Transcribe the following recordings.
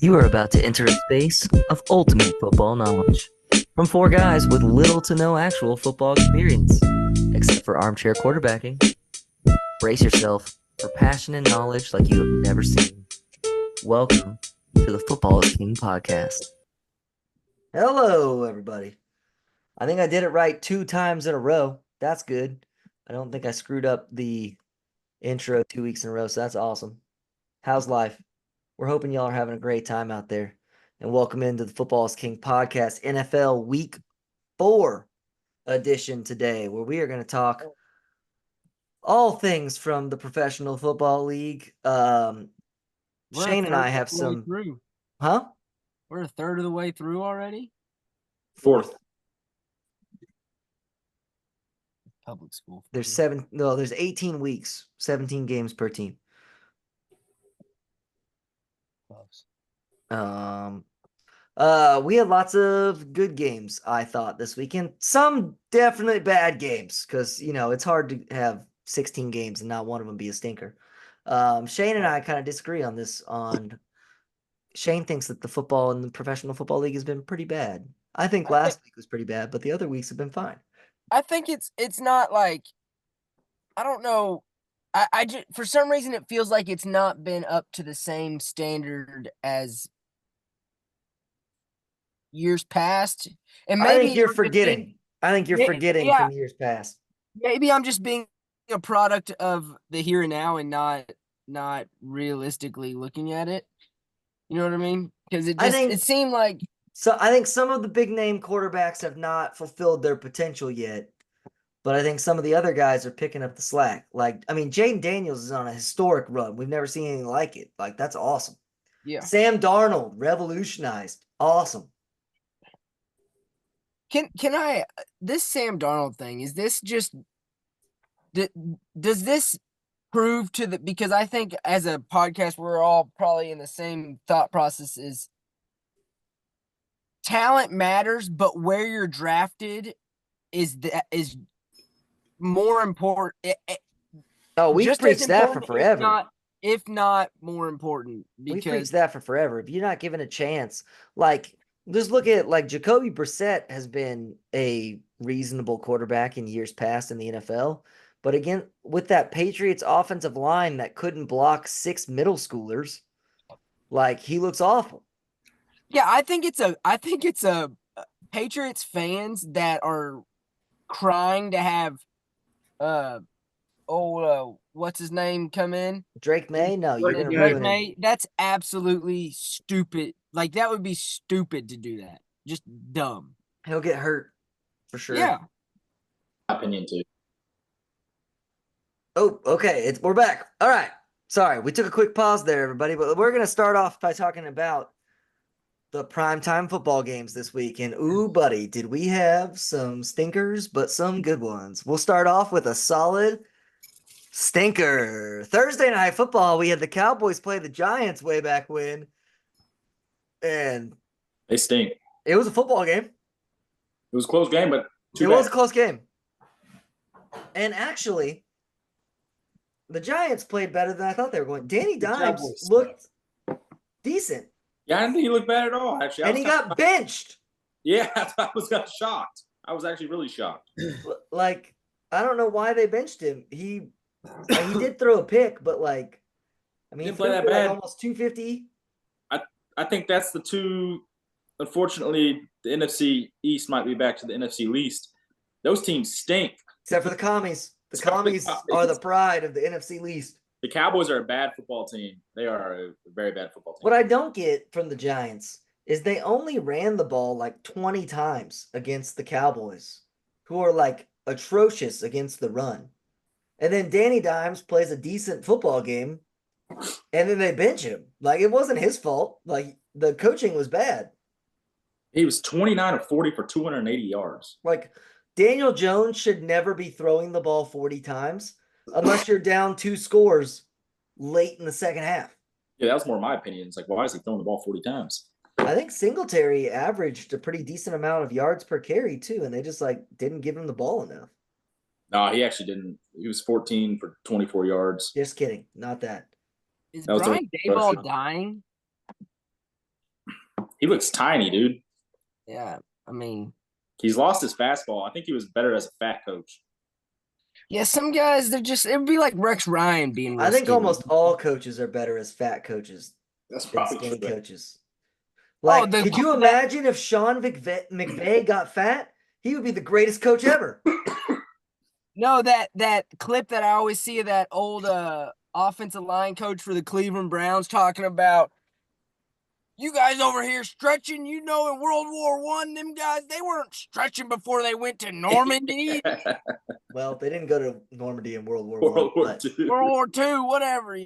You are about to enter a space of ultimate football knowledge. From four guys with little to no actual football experience, except for armchair quarterbacking. Brace yourself for passion and knowledge like you have never seen. Welcome to the Football is King podcast. Hello, everybody. I think I did it right 2 times in a row. That's good. I don't think I screwed up the intro 2 weeks in a row, so that's awesome. How's life? We're hoping y'all are having a great time out there. And welcome into the Football is King podcast, NFL Week 4 edition today, where we are going to talk all things from the Professional Football League. Shane and I have some. Huh? We're a third of the way through already? Fourth. Public school. There's 18 weeks, 17 games per team. Close. We had lots of good games, I thought, this weekend. Some definitely bad games, because, it's hard to have 16 games and not one of them be a stinker. Shane and I kind of disagree on this. Shane thinks that the football in the Professional Football League has been pretty bad. I think last week was pretty bad, but the other weeks have been fine. I think it's not like, I don't know. I just, for some reason, it feels like it's not been up to the same standard as years past. And maybe I think you're forgetting. From years past. Maybe I'm just being a product of the here and now and not realistically looking at it. You know what I mean? Because it seemed like. So I think some of the big name quarterbacks have not fulfilled their potential yet. But I think some of the other guys are picking up the slack. Jayden Daniels is on a historic run. We've never seen anything like it. That's awesome. Yeah. Sam Darnold revolutionized. Awesome. Can I this Sam Darnold thing, is this just does this prove to because I think as a podcast we're all probably in the same thought process, is talent matters, but where you're drafted is more important. We've preached that for forever. If not more important. We've preached that for forever. If you're not given a chance, just look at Jacoby Brissett has been a reasonable quarterback in years past in the NFL. But again, with that Patriots offensive line that couldn't block 6 middle schoolers, he looks awful. Yeah, I think it's a Patriots fans that are crying to have what's his name come in? Drake May? No, you're gonna Drake ruin May. him. That's absolutely stupid. That would be stupid to do that. Just dumb. He'll get hurt for sure. Yeah. My opinion too. Oh, okay. We're back. All right. Sorry, we took a quick pause there, everybody, but we're gonna start off by talking about the primetime football games this week. And ooh, buddy, did we have some stinkers, but some good ones. We'll start off with a solid stinker. Thursday night football, we had the Cowboys play the Giants way back when. And they stink. It was a football game. It was a close game, but it was a close game. And actually, the Giants played better than I thought they were going. Danny Dimes looked decent. Yeah, I didn't think he looked bad at all, actually. And he got benched. Yeah, I got shocked. I was actually really shocked. I don't know why they benched him. He did throw a pick, but he didn't play that bad. Almost 250. I think that's the two. Unfortunately, the NFC East might be back to the NFC least. Those teams stink. Except for the Commies. The Commies are the pride of the NFC least. The Cowboys are a bad football team. They are a very bad football team. What I don't get from the Giants is they only ran the ball 20 times against the Cowboys, who are atrocious against the run. And then Danny Dimes plays a decent football game, and then they bench him. It wasn't his fault. The coaching was bad. He was 29 of 40 for 280 yards. Daniel Jones should never be throwing the ball 40 times unless you're down 2 scores late in the second half. Yeah, that was more my opinion. It's why is he throwing the ball 40 times? I think Singletary averaged a pretty decent amount of yards per carry, too, and they just, didn't give him the ball enough. No, he actually didn't. He was 14 for 24 yards. Just kidding. Not that. Is Brian Daboll dying? He looks tiny, dude. Yeah, I mean, he's lost his fastball. I think he was better as a fat coach. Yeah, some guys, it would be like Rex Ryan being real I think skinny. almost all coaches are better as fat coaches That's than probably skinny true. coaches. Like, the could you imagine if Sean McVay got fat? He would be the greatest coach ever. No, that clip that I always see of that old offensive line coach for the Cleveland Browns talking about, you guys over here stretching, in World War One, them guys, they weren't stretching before they went to Normandy. Well, they didn't go to Normandy in World War World One. War II. World War Two, whatever,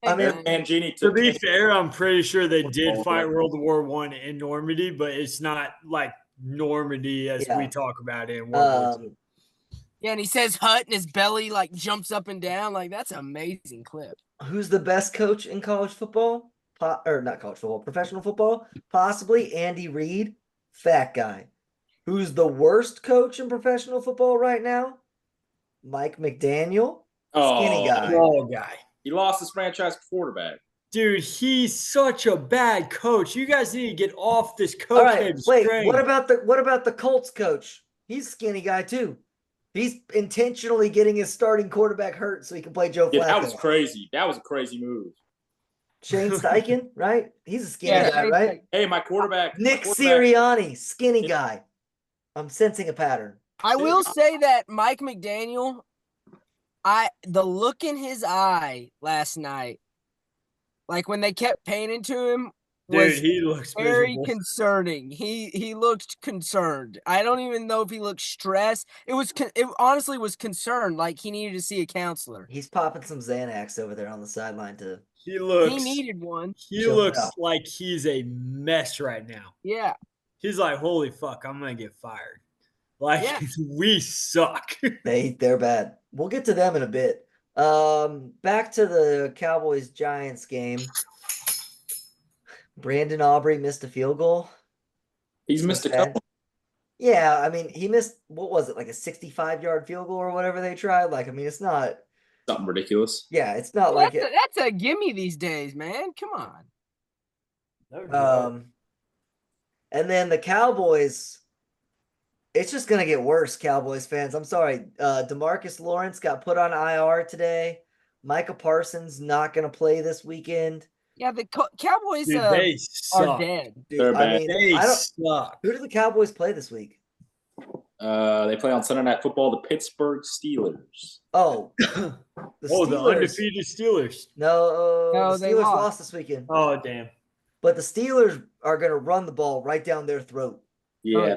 I mean, Mangini To took be fair, I'm pretty sure they did Football, fight right? World War One in Normandy, but it's not like Normandy as we talk about it in World War II. Yeah, and he says Hut and his belly like jumps up and down. Like, that's an amazing clip. Who's the best coach in college football? Or not college football, professional football? Possibly Andy Reid, fat guy. Who's the worst coach in professional football right now? Mike McDaniel, skinny guy. Small guy. He lost his franchise quarterback. Dude, he's such a bad coach. You guys need to get off this All right, cocaine wait. train. What about the Colts coach? He's a skinny guy too. He's intentionally getting his starting quarterback hurt so he can play Joe Flacco. Yeah, that was crazy. That was a crazy move. Shane Steichen, right? He's a skinny guy, right? Hey, my quarterback. Nick Sirianni, skinny guy. I'm sensing a pattern. I will say that Mike McDaniel, the look in his eye last night, like when they kept painting to him, was he looks very miserable. concerning. He looked concerned. I don't even know if he looked stressed. It honestly was concerned, like he needed to see a counselor. He's popping some Xanax over there on the sideline too. He needed one. He looks like he's a mess right now. Yeah. He's like, holy fuck, I'm gonna get fired. Like, we suck. They're bad. We'll get to them in a bit. Back to the Cowboys-Giants game. Brandon Aubrey missed a field goal. He's missed a couple. Yeah, I mean, he missed, what was it, like a 65-yard field goal or whatever they tried? Like, I mean, it's not something ridiculous. Yeah, it's not like it. That's a gimme these days, man. Come on. And then the Cowboys, it's just going to get worse, Cowboys fans. I'm sorry. DeMarcus Lawrence got put on IR today. Micah Parsons not going to play this weekend. Yeah, the Cowboys they are dead. Dude, They're bad. They suck. Who do the Cowboys play this week? They play on Sunday Night Football, the Pittsburgh Steelers. Oh. The undefeated Steelers. No, the they Steelers lost. lost this weekend. Oh, damn. But the Steelers are going to run the ball right down their throat. Yeah,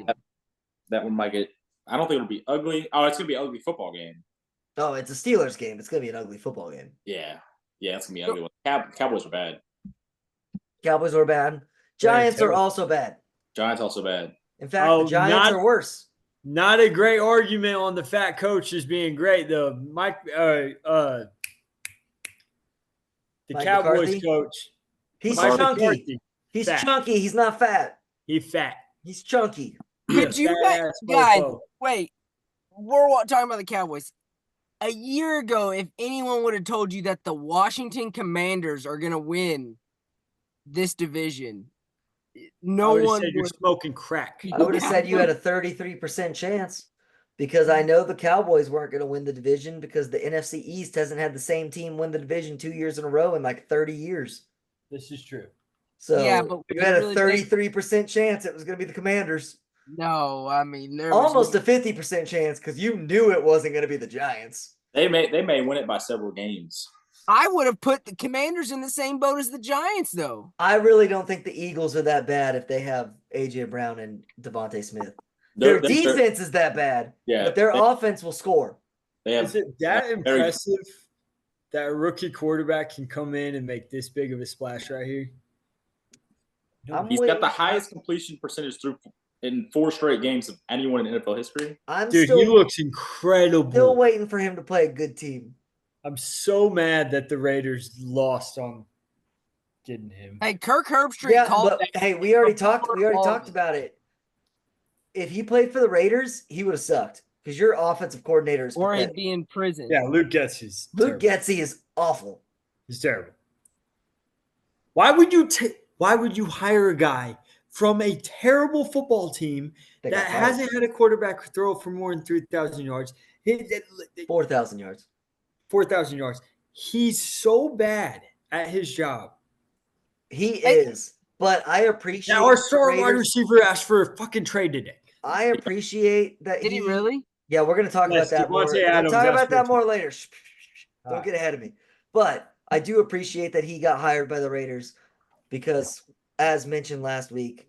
that one might get – I don't think it'll be ugly. Oh, it's going to be an ugly football game. Oh, it's a Steelers game. It's going to be an ugly football game. Yeah, it's going to be an ugly one. Cowboys are bad. Cowboys are bad. Giants are also bad. Giants also bad. In fact, the Giants are worse. Not a great argument on the fat coach as being great, though. The Cowboys McCarthy? coach. He's Mike chunky. McCarthy. He's Fat. chunky. He's not fat. He's fat. He's chunky. Could you guys wait? We're talking about the Cowboys. A year ago, if anyone would have told you that the Washington Commanders are going to win this division, no one said you're smoking crack. I would have said you had a 33% chance because I know the Cowboys weren't going to win the division because the NFC East hasn't had the same team win the division 2 years in a row in like 30 years. This is true. So but you had a 33% chance it was going to be the Commanders. No, I mean there almost a 50% chance because you knew it wasn't going to be the Giants. They may win it by several games. I would have put the Commanders in the same boat as the Giants, though. I really don't think the Eagles are that bad if they have A.J. Brown and Devontae Smith. Their defense is that bad, but their offense will score. Is it that impressive that a rookie quarterback can come in and make this big of a splash right here? He's got the highest completion percentage in 4 straight games of anyone in NFL history. He looks incredible. Still waiting for him to play a good team. I'm so mad that the Raiders lost on getting him. Hey, Kirk Herbstreit called but hey, we already talked about it. If he played for the Raiders, he would have sucked because your offensive coordinator is or he'd be in prison. Yeah, Luke Getsy is awful. He's terrible. Why would you take? Why would you hire a guy from a terrible football team They that got fired. hasn't had a quarterback throw for more than 3,000 yards? 4,000 yards. 4,000 yards. He's so bad at his job. He is, but I appreciate Now our star the wide Raiders. receiver asked for a fucking trade today. I appreciate that Did he really? Yeah, we're gonna talk Yes, about that more. Devontae We're gonna Adams talk asked about for that it. more later. Shh, All don't right. get ahead of me. But I do appreciate that he got hired by the Raiders because, as mentioned last week,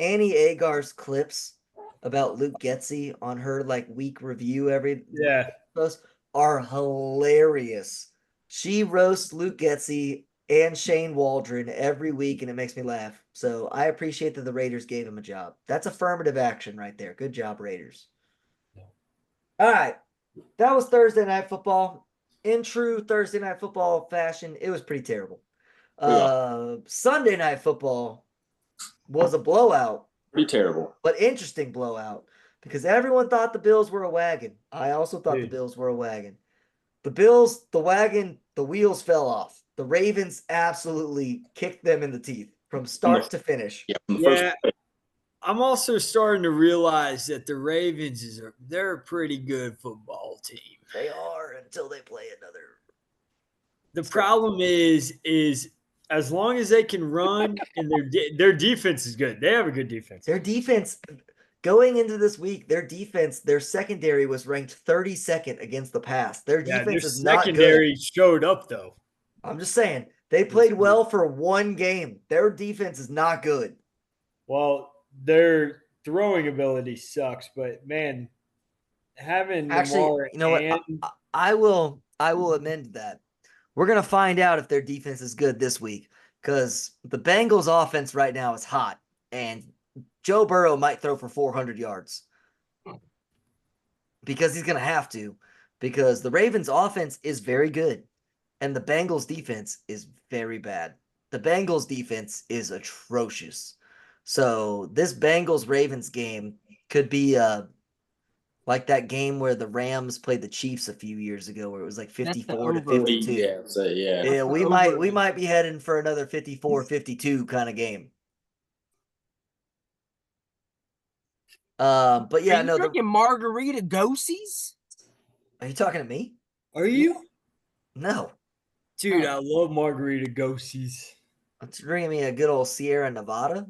Annie Agar's clips about Luke Getsy on her week review Yeah. post are hilarious. She roasts Luke Getsy and Shane Waldron every week, and it makes me laugh. So I appreciate that the Raiders gave him a job. That's affirmative action right there. Good job, Raiders. All right. That was Thursday Night Football. In true Thursday Night Football fashion, it was pretty terrible. Sunday Night Football was a blowout. Pretty terrible. But interesting blowout because everyone thought the Bills were a wagon. I also thought the Dude. Bills were a wagon. The Bills, the wagon, the wheels fell off. The Ravens absolutely kicked them in the teeth from start to finish. Yeah. I'm also starting to realize that the Ravens they're a pretty good football team. They are until they play another. The problem is as long as they can run and their defense is good. They have a good defense. Their defense going into this week, their secondary was ranked 32nd against the pass. Their defense is not good. Secondary showed up though. I'm just saying they played well for one game. Their defense is not good. Well, their throwing ability sucks, but man, having Lamar you know what? I will amend that. We're gonna find out if their defense is good this week because the Bengals' offense right now is hot, and Joe Burrow might throw for 400 yards because he's gonna have to. Because the Ravens' offense is very good, and the Bengals' defense is very bad. The Bengals' defense is atrocious. So this Bengals-Ravens game could be like that game where the Rams played the Chiefs a few years ago, where it was like 54-52. Yeah, we might be heading for another 54-52 kind of game. But yeah, Are you drinking margarita Gosies? Are you talking to me? Are you? No. Dude, I love margarita Gosies. It's drinking me a good old Sierra Nevada.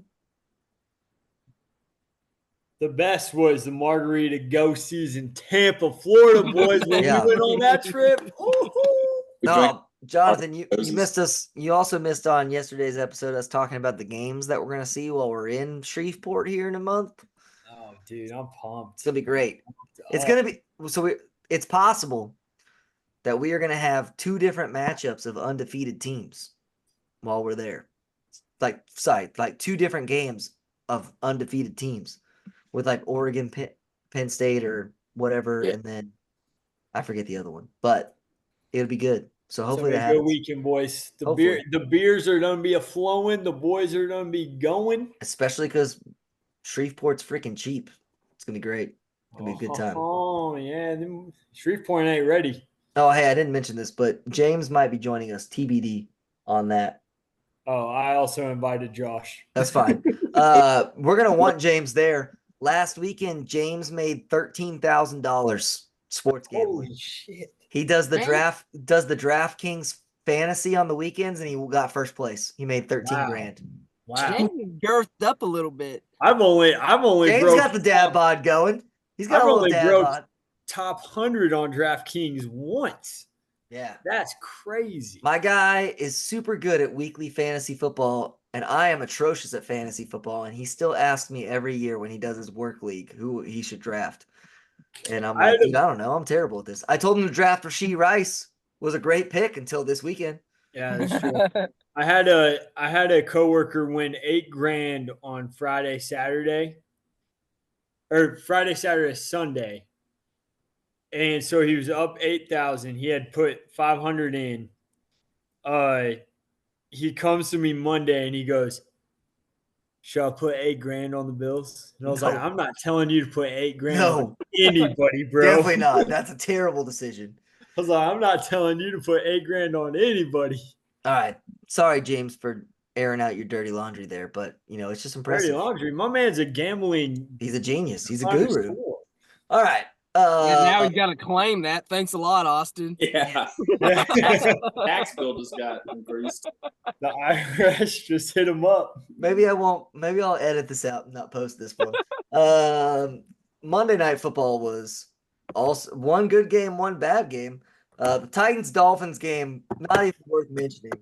The best was the margarita Gosies in Tampa, Florida, boys, when we went on that trip. No, Jonathan, you missed us. You also missed on yesterday's episode us talking about the games that we're going to see while we're in Shreveport here in a month. Oh, dude, I'm pumped. It's going to be great. It's going to be it's possible that we are going to have two different matchups of undefeated teams while we're there. Like two different games of undefeated teams with Oregon, Penn State or whatever, and then I forget the other one, but it'll be good. So hopefully that happens. Good weekend, boys. The beers are going to be a-flowing. The boys are going to be going. Especially because Shreveport's freaking cheap. It's going to be great. It's going to be a good time. Oh, yeah. Shreveport ain't ready. Oh, hey, I didn't mention this, but James might be joining us, TBD, on that. Oh, I also invited Josh. That's fine. We're going to want James there. Last weekend, James made $13,000 sports gambling. Holy shit. He does the DraftKings fantasy on the weekends, and he got first place. He made $13,000. Wow. James girthed up a little bit. I've only James got the dad bod going. He's got a little dad bod. Top 100 on DraftKings once. Yeah. That's crazy. My guy is super good at weekly fantasy football, and I am atrocious at fantasy football, and he still asks me every year when he does his work league who he should draft. And I'm like, dude, I don't know. I'm terrible at this. I told him to draft Rashee Rice. Was a great pick until this weekend. Yeah, that's true. I had a coworker win $8,000 on Friday, Saturday, Sunday. And so he was up 8,000. He had put 500 in. He comes to me Monday and he goes, "Should I put $8,000 on the Bills?" And I was like, "I'm not telling you to put $8,000 on anybody, bro. Definitely not. That's a terrible decision." I was like, "I'm not telling you to put $8,000 on anybody." All right. Sorry, James, for airing out your dirty laundry there, but it's just Dirty impressive. laundry. My man's a gambling. He's a genius. He's a guru. All right. Yeah, now he's got to claim that. Thanks a lot, Austin. Yeah. Tax bill just got increased. The IRS just hit him up. Maybe I won't. Maybe I'll edit this out and not post this one. Monday Night Football was also one good game, one bad game. The Titans-Dolphins game, not even worth mentioning,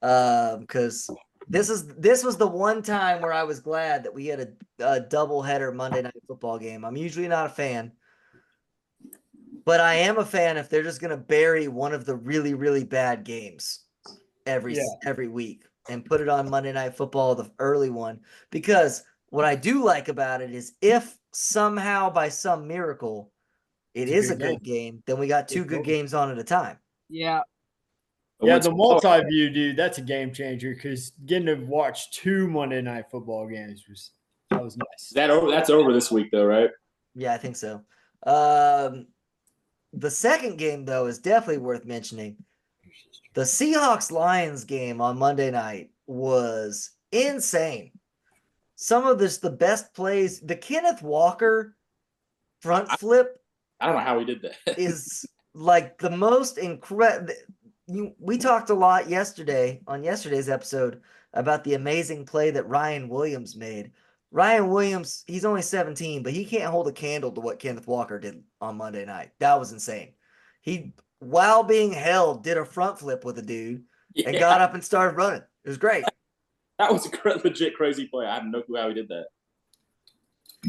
because this was the one time where I was glad that we had a doubleheader Monday Night Football game. I'm usually not a fan, but I am a fan if they're just going to bury one of the really, really bad games every week and put it on Monday Night Football, the early one. Because what I do like about it is if somehow by some miracle it is a good game, then we got two good games on at a time. Yeah. Yeah, the multi-view, dude, that's a game changer because getting to watch 2 Monday Night Football games was nice. That's over this week, though, right? Yeah, I think so. The second game, though, is definitely worth mentioning. The Seahawks-Lions game on Monday night was insane. Some of the best plays. The Kenneth Walker front flip. I don't know how he did that. Is like the most incredible. We talked a lot yesterday on yesterday's episode about the amazing play that Ryan Williams made. Ryan Williams, he's only 17, but he can't hold a candle to what Kenneth Walker did on Monday night. That was insane. He, while being held, did a front flip with a dude and got up and started running. It was great. That was a legit crazy play. I have no clue how he did that.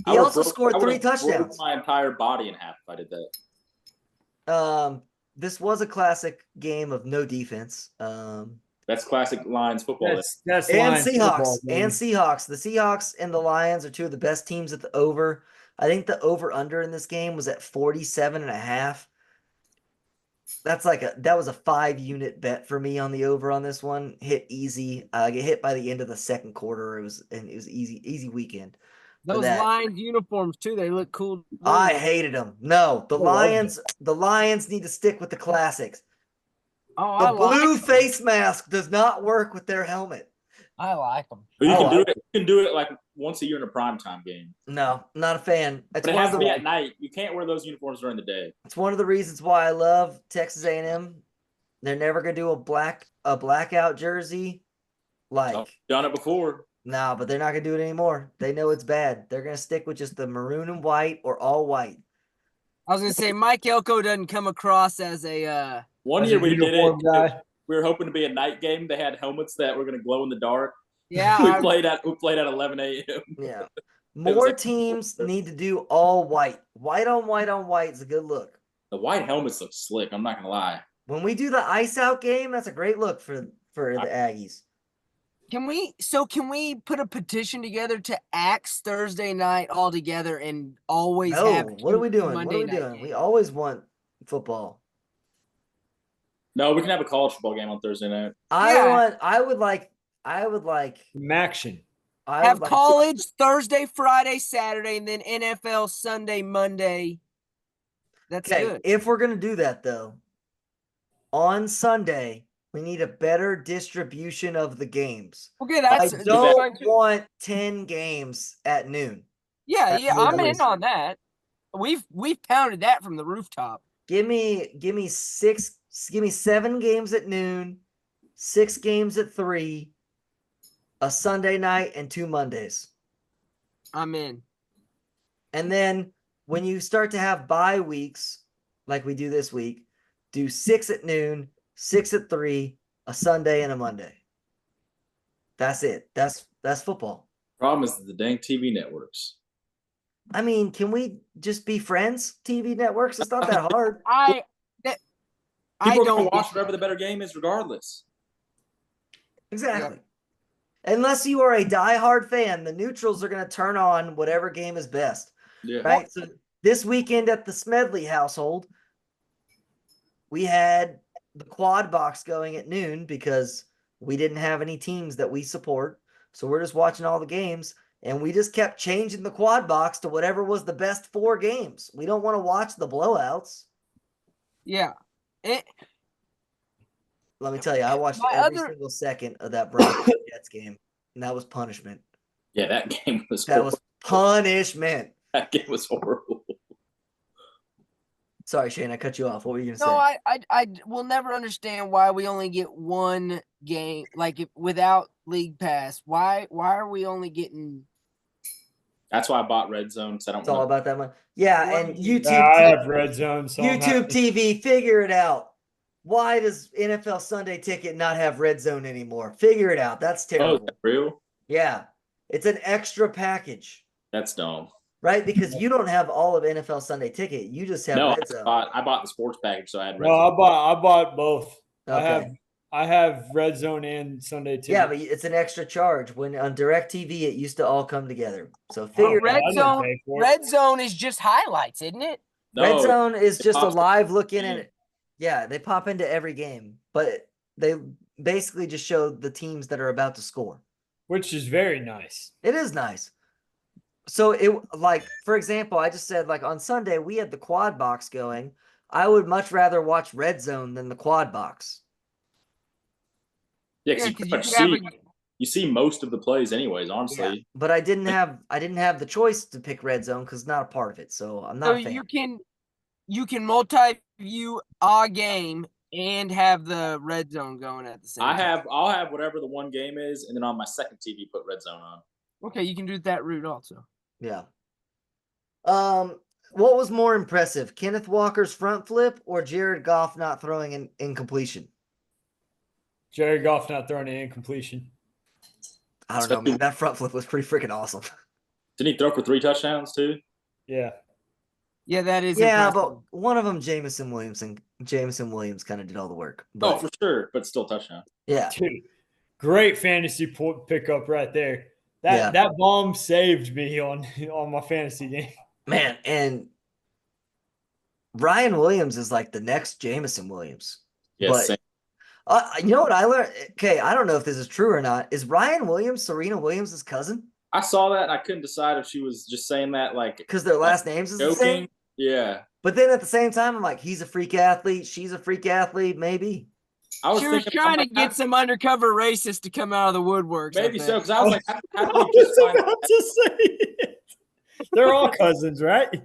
He also scored 3 touchdowns. My entire body in half if I did that. This was a classic game of no defense. That's classic Lions football. That's and Lions Seahawks football, and Seahawks. The Seahawks and the Lions are 2 of the best teams at the over. I think the over under in this game was at 47.5. That was a 5-unit bet for me on the over on this one. Hit easy. Get hit by the end of the second quarter. It was easy weekend. Those Lions uniforms too. They look cool. I hated them. No, the Lions need to stick with the classics. Oh, the blue face mask does not work with their helmet. I like them. But you can do it like once a year in a primetime game. No, not a fan. But it has to be at night. You can't wear those uniforms during the day. It's one of the reasons why I love Texas A&M. They're never gonna do a blackout jersey. I've done it before. No, but they're not gonna do it anymore. They know it's bad. They're gonna stick with just the maroon and white or all white. I was gonna say Mike Elko doesn't come across as a one year we did it. Guy. We were hoping to be a night game. They had helmets that were going to glow in the dark. Yeah, we played at 11 a.m. Yeah, more teams need to do all white. White on white on white is a good look. The white helmets look slick. I'm not going to lie. When we do the ice out game, that's a great look for the Aggies. Can we put a petition together to axe Thursday night all together and always have? What are we doing? What are we doing? We always want football. No, we can have a college football game on Thursday night. I would like action. Have college Thursday, Friday, Saturday, and then NFL Sunday, Monday. That's good. If we're gonna do that though, on Sunday we need a better distribution of the games. Okay, I don't want 10 games at noon. Yeah, I'm in on that. We've pounded that from the rooftop. Give me 7 games at noon, 6 games at 3, a Sunday night, and 2 Mondays. I'm in. And then when you start to have bye weeks, like we do this week, do 6 at noon, 6 at 3, a Sunday, and a Monday. That's it. That's football. Problem is the dang TV networks. I mean, can we just be friends, TV networks? It's not that hard. People are going to watch whatever the better game is regardless. Exactly. Yeah. Unless you are a diehard fan, the neutrals are going to turn on whatever game is best. Yeah. Right? So this weekend at the Smedley household, we had the quad box going at noon because we didn't have any teams that we support. So we're just watching all the games, and we just kept changing the quad box to whatever was the best 4 games. We don't want to watch the blowouts. Yeah. let me tell you, I watched My every other- single second of that Broncos Jets game, and that was punishment. Yeah, that game was That was punishment. that game was horrible. Sorry, Shane, I cut you off. What were you gonna No, say? I will never understand why we only get one game, like without League Pass. Why are we only getting? That's why I bought Red Zone because I don't It's all want about that money. Yeah, What and do you- YouTube, I have red zone, so I'm YouTube happy. TV, figure it out. Why does NFL Sunday Ticket not have Red Zone anymore? Figure it out. That's to. Oh, is terrible. that real? Yeah, it's an extra package, That's dumb. right? Because you don't have all of NFL Sunday Ticket. You just have No, Red Zone. I bought the sports package, so I had Red No, Zone. I bought both. Okay. I have red zone and Sunday ticket. Yeah, but it's an extra charge. When on DirecTV, it used to all come together. So figure Okay, it out. I didn't pay for it. Red Zone is just highlights, isn't it? Red No, Zone is it just a pops live look in game. it. Yeah, they pop into every game, but they basically just show the teams that are about to score. Which is very nice. It is nice. So it like, for example, I just said like on Sunday we had the quad box going. I would much rather watch Red Zone than the quad box. Yeah, because Yeah, you 'cause pretty you much can have see you see most of the plays, anyways. Honestly, But I didn't have the choice to pick Red Zone because not a part of it. So I'm not So a fan. you can multi-view a game and have the Red Zone going at the same time. I'll have whatever the one game is, and then on my second TV put Red Zone on. Okay, you can do that route also. Yeah. What was more impressive, Kenneth Walker's front flip or Jared Goff not throwing an incompletion? Jared Goff not throwing an incompletion. I don't know, man. That front flip was pretty freaking awesome. Didn't he throw for 3 touchdowns too? Yeah. Yeah, that is Yeah, impressive. but one of them, Jameson Williams, kind of did all the work. Oh, But for sure, but still touchdown. yeah, Dude, great fantasy pickup right there. Yeah. That bomb saved me on my fantasy game. man, and Ryan Williams is like the next Jameson Williams. Yes, But- same. You know what I learned? Okay, I don't know if this is true or not. Is Ryan Williams Serena Williams' cousin? I saw that and I couldn't decide if she was just saying that like Because their last names is the same. joking. Yeah, But then at the same time, I'm like, he's a freak athlete. She's a freak athlete. Maybe. I was She was thinking trying I'm to like, get some undercover racists to come out of the woodworks. maybe I so think. because I was like, how I do we was just find about to say it. They're all cousins, right?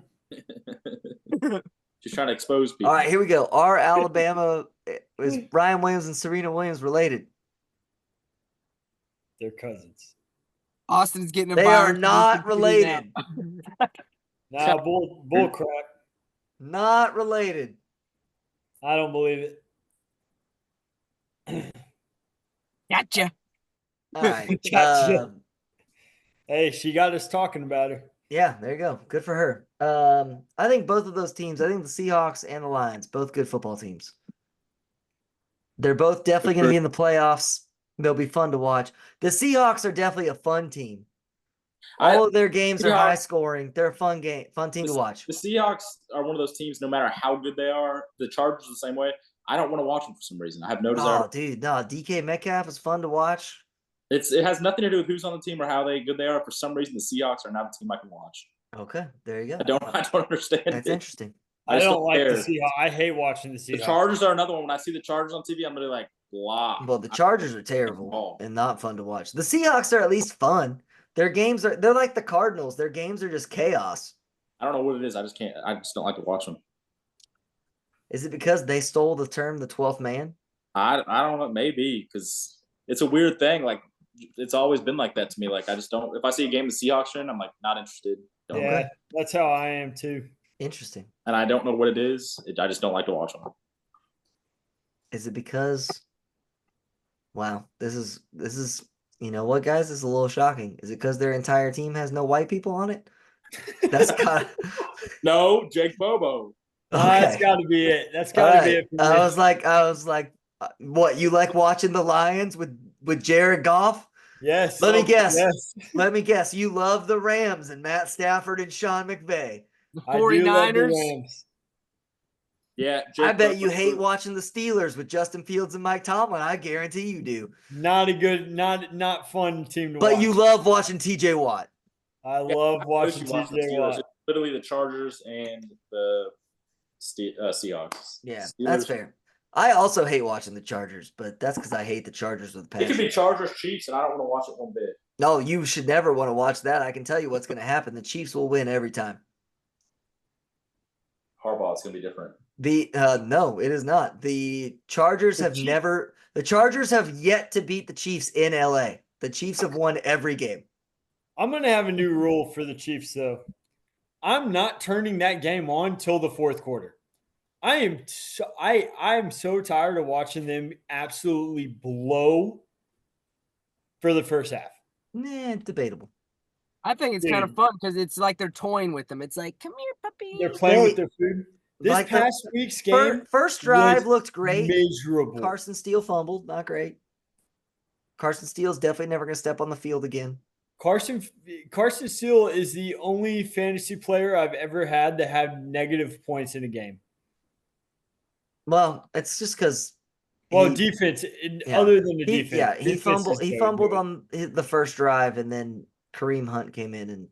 She's trying to expose people. All right, here we go. Are Alabama is Ryan Williams and Serena Williams related? They're cousins. Austin's getting a They virus are to not do something now. related. Nah, bull crap. Not related. I don't believe it. Gotcha. All right. Gotcha. Hey, she got us talking about her. Yeah, there you go. Good for her. I think both of those teams, I think the Seahawks and the Lions, both good football teams. They're both definitely going to be in the playoffs. They'll be fun to watch. The Seahawks are definitely a fun team. All of their games are high scoring. They're a fun team to watch. The Seahawks are one of those teams, no matter how good they are, the Chargers are the same way. I don't want to watch them for some reason. I have no desire. Oh, dude, no, DK Metcalf is fun to watch. It has nothing to do with who's on the team or how good they are. For some reason, the Seahawks are not a team I can watch. Okay, there you go. I don't understand. That's it. interesting. I just don't like care. the Seahawks. I hate watching the The Seahawks. Chargers are another one. When I see the Chargers on TV, I'm gonna be like, blah. Well, the Chargers are terrible and not fun to watch. The Seahawks are at least fun. They're like the Cardinals. Their games are just chaos. I don't know what it is. I just can't. I just don't like to watch them. Is it because they stole the term the 12th man? I don't know. Maybe because it's a weird thing. Like it's always been like that to me. Like I just don't. If I see a game of the Seahawks in, I'm like not interested. Don't. Yeah, that's how I am too. Interesting. And I don't know what it is. I just don't like to watch them. Is it because? Wow, this is you know what, guys? This is a little shocking. Is it because their entire team has no white people on it? That's kind of No, Jake Bobo. That's got to be it. That's got to be it. For me. I was like, what, you like watching the Lions with Jared Goff? Yes. Let me guess. Yes. Let me guess. You love the Rams and Matt Stafford and Sean McVay. The I do love the 49ers. Rams. Yeah, Jake I bet Bobo. you hate watching the Steelers with Justin Fields and Mike Tomlin. I guarantee you do. Not a good, not fun team to But watch. you love watching TJ Watt. I love watching Watch the TJ Steelers. Watt. It's literally the Chargers and the Seahawks. Yeah, Steelers. that's fair. I also hate watching the Chargers, but that's because I hate the Chargers with It could passion. be Chargers Chiefs, and I don't want to watch it one bit. No, you should never want to watch that. I can tell you what's going to happen. The Chiefs will win every time. Harbaugh is going to be different. No, it is not. The Chargers have never. The Chargers have yet to beat the Chiefs in LA. The Chiefs have won every game. I'm going to have a new rule for the Chiefs, though. I'm not turning that game on till the fourth quarter. I am so tired of watching them absolutely blow for the first half. Nah, debatable. I think it's kind of fun because it's like they're toying with them. It's like, come here, puppy. They're playing with their food. This like past week's game, first drive looked great. Miserable. Carson Steele fumbled, not great. Carson Steele's definitely never going to step on the field again. Carson Steele is the only fantasy player I've ever had that had negative points in a game. Well, it's just because. Defense. Other than the defense, yeah, he fumbled. He fumbled on the first drive, and then Kareem Hunt came in and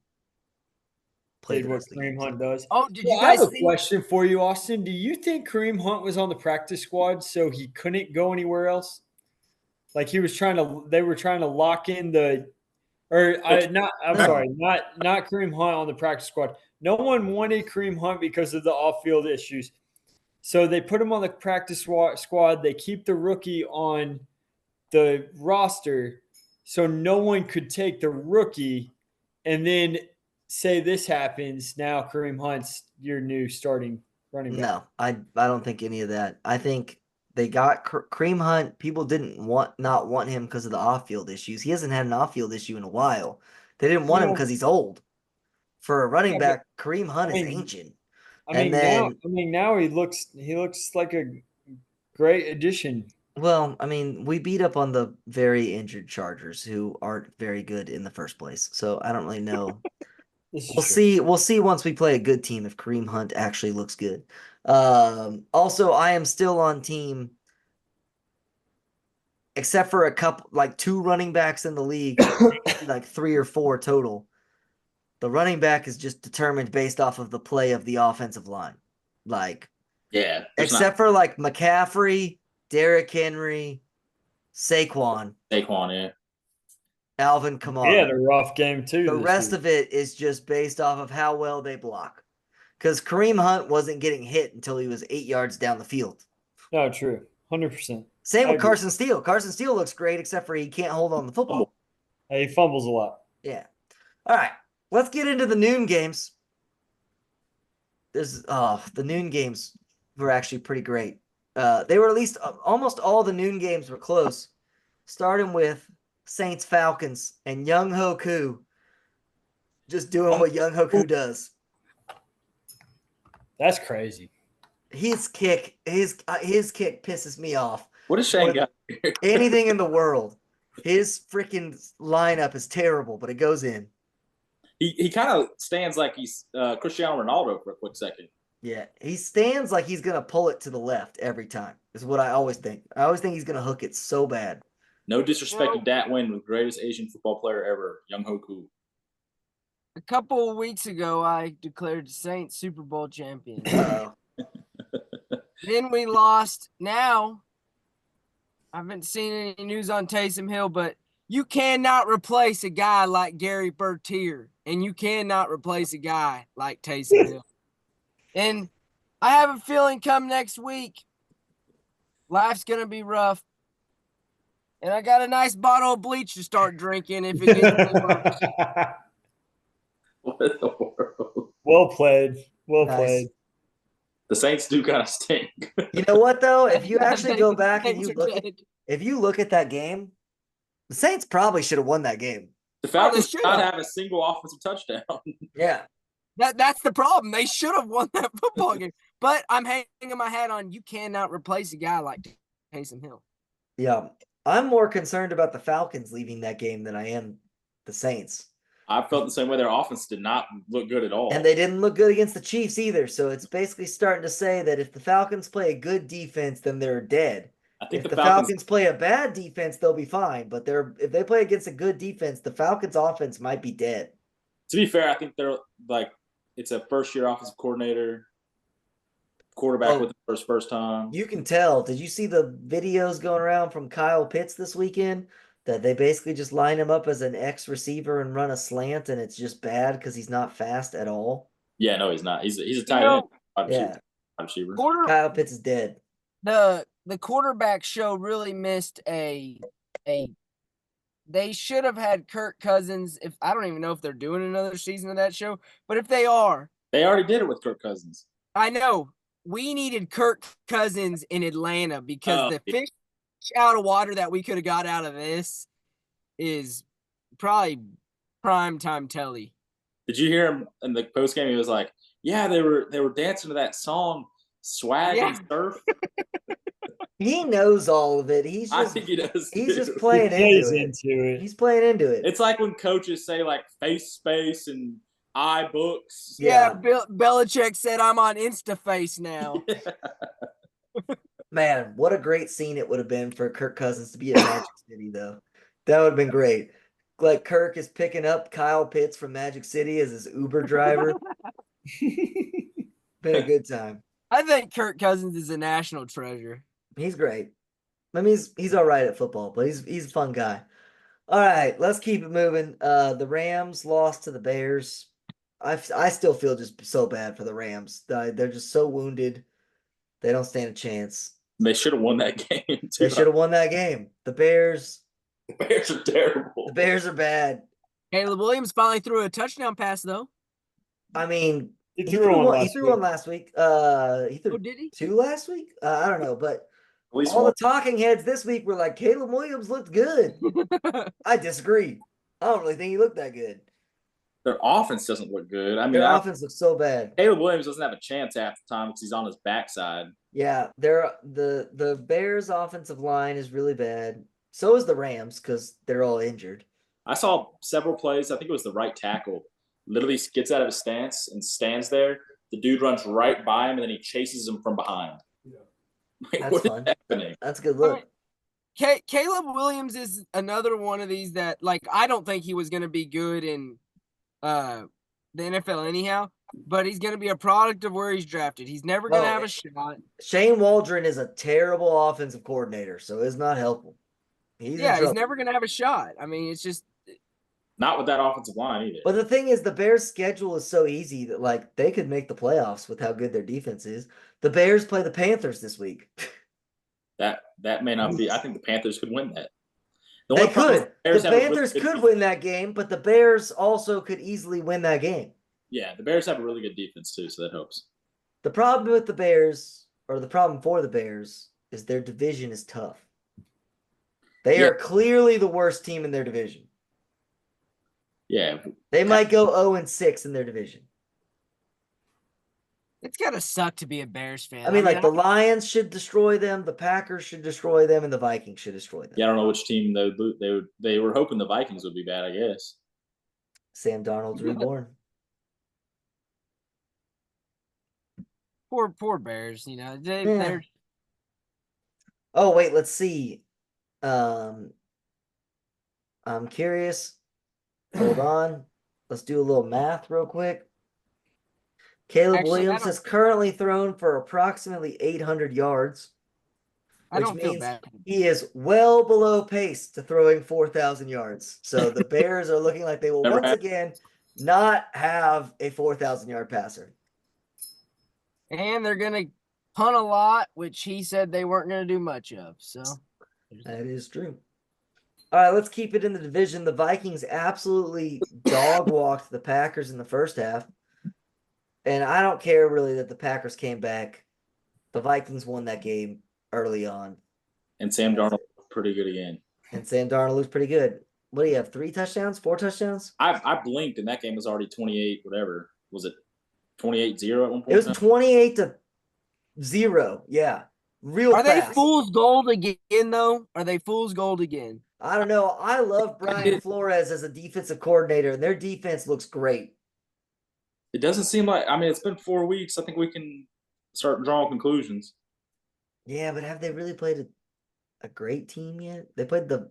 played what Kareem Hunt does. Oh, did you guys I have a question for you, Austin. Do you think Kareem Hunt was on the practice squad so he couldn't go anywhere else? Like they were trying to lock in not Kareem Hunt on the practice squad. No one wanted Kareem Hunt because of the off-field issues. So they put him on the practice squad. They keep the rookie on the roster so no one could take the rookie and then say this happens. Now Kareem Hunt's your new starting running back. No, I don't think any of that. I think they got Kareem Hunt. People didn't not want him because of the off-field issues. He hasn't had an off-field issue in a while. They didn't want him because he's old. For a running back, Kareem Hunt is ancient. Now he looks like a great addition. Well, I mean, we beat up on the very injured Chargers who aren't very good in the first place. So I don't really know. We'll see once we play a good team if Kareem Hunt actually looks good. Also, I am still on team, except for two running backs in the league, like 3 or 4 total. The running back is just determined based off of the play of the offensive line. Except for McCaffrey, Derrick Henry, Saquon. Yeah. Alvin Kamara. He had a rough game too. The rest of it is just based off of how well they block. Because Kareem Hunt wasn't getting hit until he was 8 yards down the field. No, true. 100%. Same with Carson Steele. Carson Steele looks great except for he can't hold on the football. He fumbles a lot. Yeah. All right. Let's get into the noon games. The noon games were actually pretty great. They were at least almost all the noon games were close. Starting with Saints Falcons and Young Hoku just doing what Young Hoku does. That's crazy. His kick pisses me off. What is Shane got? Anything in the world. His freaking lineup is terrible, but it goes in. He kind of stands like he's Cristiano Ronaldo for a quick second. Yeah, he stands like he's going to pull it to the left every time, is what I always think. I always think he's going to hook it so bad. No disrespect to Dat Win, the greatest Asian football player ever, Young Hoku. A couple of weeks ago, I declared the Saints Super Bowl champions. Then we lost. Now, I haven't seen any news on Taysom Hill, but you cannot replace a guy like Gary Bertier, and you cannot replace a guy like Taysom Hill. And I have a feeling come next week, life's going to be rough. And I got a nice bottle of bleach to start drinking if it gets really rough. What in the world? Well played. Well played. The Saints do kind of stink. You know what, though? If you actually go back and if you look at that game, the Saints probably should have won that game. The Falcons did not have a single offensive touchdown. Yeah. That's the problem. They should have won that football game. But I'm hanging my hat on you cannot replace a guy like Taysom Hill. Yeah. I'm more concerned about the Falcons leaving that game than I am the Saints. I felt the same way. Their offense did not look good at all. And they didn't look good against the Chiefs either. So it's basically starting to say that if the Falcons play a good defense, then they're dead. I think if the Falcons play a bad defense, they'll be fine. But if they play against a good defense, the Falcons offense might be dead. To be fair, I think they're it's a first-year offensive coordinator. quarterback Oh. with it for his first time. You can tell. Did you see the videos going around from Kyle Pitts this weekend? That they basically just line him up as an X receiver and run a slant, and it's just bad because he's not fast at all. Yeah, no, he's not. He's a You tight know, end. Yeah, Wide receiver. Kyle Pitts is dead. the quarterback show really missed a. They should have had Kirk Cousins. If I don't even know if they're doing another season of that show, but if they are, They already did it with Kirk Cousins. I know we needed Kirk Cousins in Atlanta because the yeah. fish out of water that we could have got out of this is probably prime time telly. Did you hear him in the post game? He was like, "Yeah, they were dancing to that song, Swag and Surf." He knows all of it. He's I just think he does. he's too. just playing He plays into it. into it. He's playing into it. It's like when coaches say like face space and iBooks. Yeah. Belichick said I'm on InstaFace now. Man, what a great scene it would have been for Kirk Cousins to be at Magic City, though. That would have been great. Like Kirk is picking up Kyle Pitts from Magic City as his Uber driver. Been a good time. I think Kirk Cousins is a national treasure. He's great. I mean, he's all right at football, but he's a fun guy. All right, let's keep it moving. The Rams lost to the Bears. I still feel just so bad for the Rams. They're just so wounded. They don't stand a chance. They should have won that game. Too. They should have won that game. The Bears are terrible. The Bears are bad. Caleb Williams finally threw a touchdown pass, though. I mean, He threw one last week. He threw did he? 2 last week. I don't know, but At least all one. the talking heads this week were like, Caleb Williams looked good. I disagree. I don't really think he looked that good. Their offense doesn't look good. I mean, Their offense looks so bad. Caleb Williams doesn't have a chance half the time because he's on his backside. Yeah, the Bears' offensive line is really bad. So is the Rams because they're all injured. I saw several plays. I think it was the right tackle. Literally gets out of his stance and stands there. The dude runs right by him and then he chases him from behind. Yeah. Like, That's what is fun. happening? That's a good look. Caleb Williams is another one of these that, like, I don't think he was going to be good in the NFL anyhow, but he's going to be a product of where he's drafted. He's never going to have a shot. Shane Waldron is a terrible offensive coordinator, so it's not helpful. He's never going to have a shot. I mean, it's just not with that offensive line either. But the thing is, the Bears' schedule is so easy that like they could make the playoffs with how good their defense is. The Bears play the Panthers this week. That may not be. I think the Panthers could win that. They could. The Panthers really could win that game, but the Bears also could easily win that game. Yeah, the Bears have a really good defense too, so that helps. The problem with the Bears, or the problem for the Bears, is their division is tough. They are clearly the worst team in their division. Yeah. They might go 0-6 in their division. it's got to suck to be a Bears fan. I mean, the Lions should destroy them, the Packers should destroy them, and the Vikings should destroy them. Yeah, I don't know which team they were hoping the Vikings would be bad, I guess. Sam Darnold's reborn. Poor Bears, they're Oh, wait, let's see. I'm curious. Hold on. Let's do a little math real quick. Caleb Williams has currently thrown for approximately 800 yards, I which don't feel means bad. he is well below pace to throwing 4,000 yards. So the Bears are looking like they will once again not have a 4,000-yard passer. And they're going to punt a lot, which he said they weren't going to do much of. So that is true. All right, let's keep it in the division. The Vikings absolutely dog-walked the Packers in the first half. And I don't care really that the Packers came back. The Vikings won that game early on. And Sam Darnold was pretty good again. And Sam Darnold was pretty good. What do you have, 3 touchdowns, 4 touchdowns? I blinked, and that game was already 28, whatever. Was it 28-0 at one point? It was 28-0. Yeah. Real Are fast. they fool's gold again, though? Are they fool's gold again? I don't know. I love Brian Flores as a defensive coordinator, and their defense looks great. It doesn't seem like – I mean, it's been 4 weeks. I think we can start drawing conclusions. Yeah, but have they really played a great team yet? They played the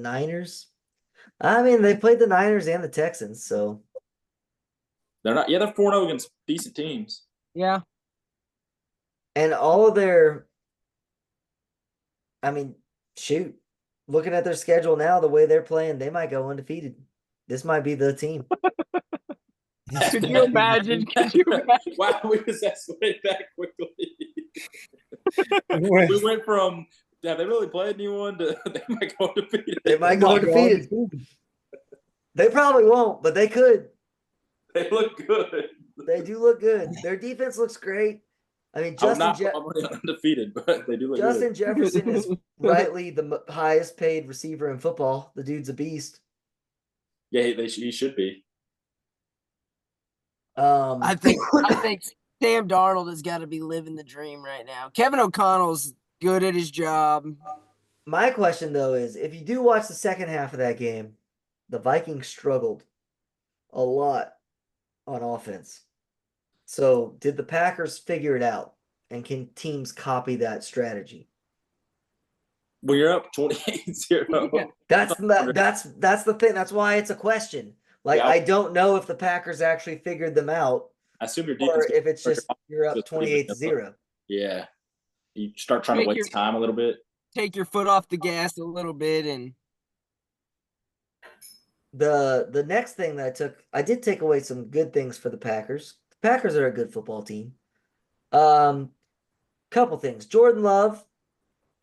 Niners. I mean, they played the Niners and the Texans, so They're not – yeah, they're 4-0 against decent teams. Yeah. And all of their, I mean, shoot, looking at their schedule now, the way they're playing, they might go undefeated. This might be the team. Could you imagine? Could you imagine? Wow, we just escalated that quickly. We went from have they really played anyone to they might go undefeated. They might go undefeated. They probably won't, but they could. They look good. They do look good. Their defense looks great. I mean, I'm not probably undefeated, but they do look Justin good. Jefferson is rightly the highest paid receiver in football. The dude's a beast. Yeah, he should be. I think Sam Darnold has got to be living the dream right now. Kevin O'Connell's good at his job. My question, though, is if you do watch the second half of that game, the Vikings struggled a lot on offense. So did the Packers figure it out? And can teams copy that strategy? When you're up 28-0. Yeah. That's the thing. That's why it's a question. Like, Yeah. I don't know if the Packers actually figured them out, I assume your or defense if it's just you're up 28-0. Yeah. You start trying to waste time a little bit. Take your foot off the gas a little bit, and The next thing that I did take away some good things for the Packers. The Packers are a good football team. Couple things. Jordan Love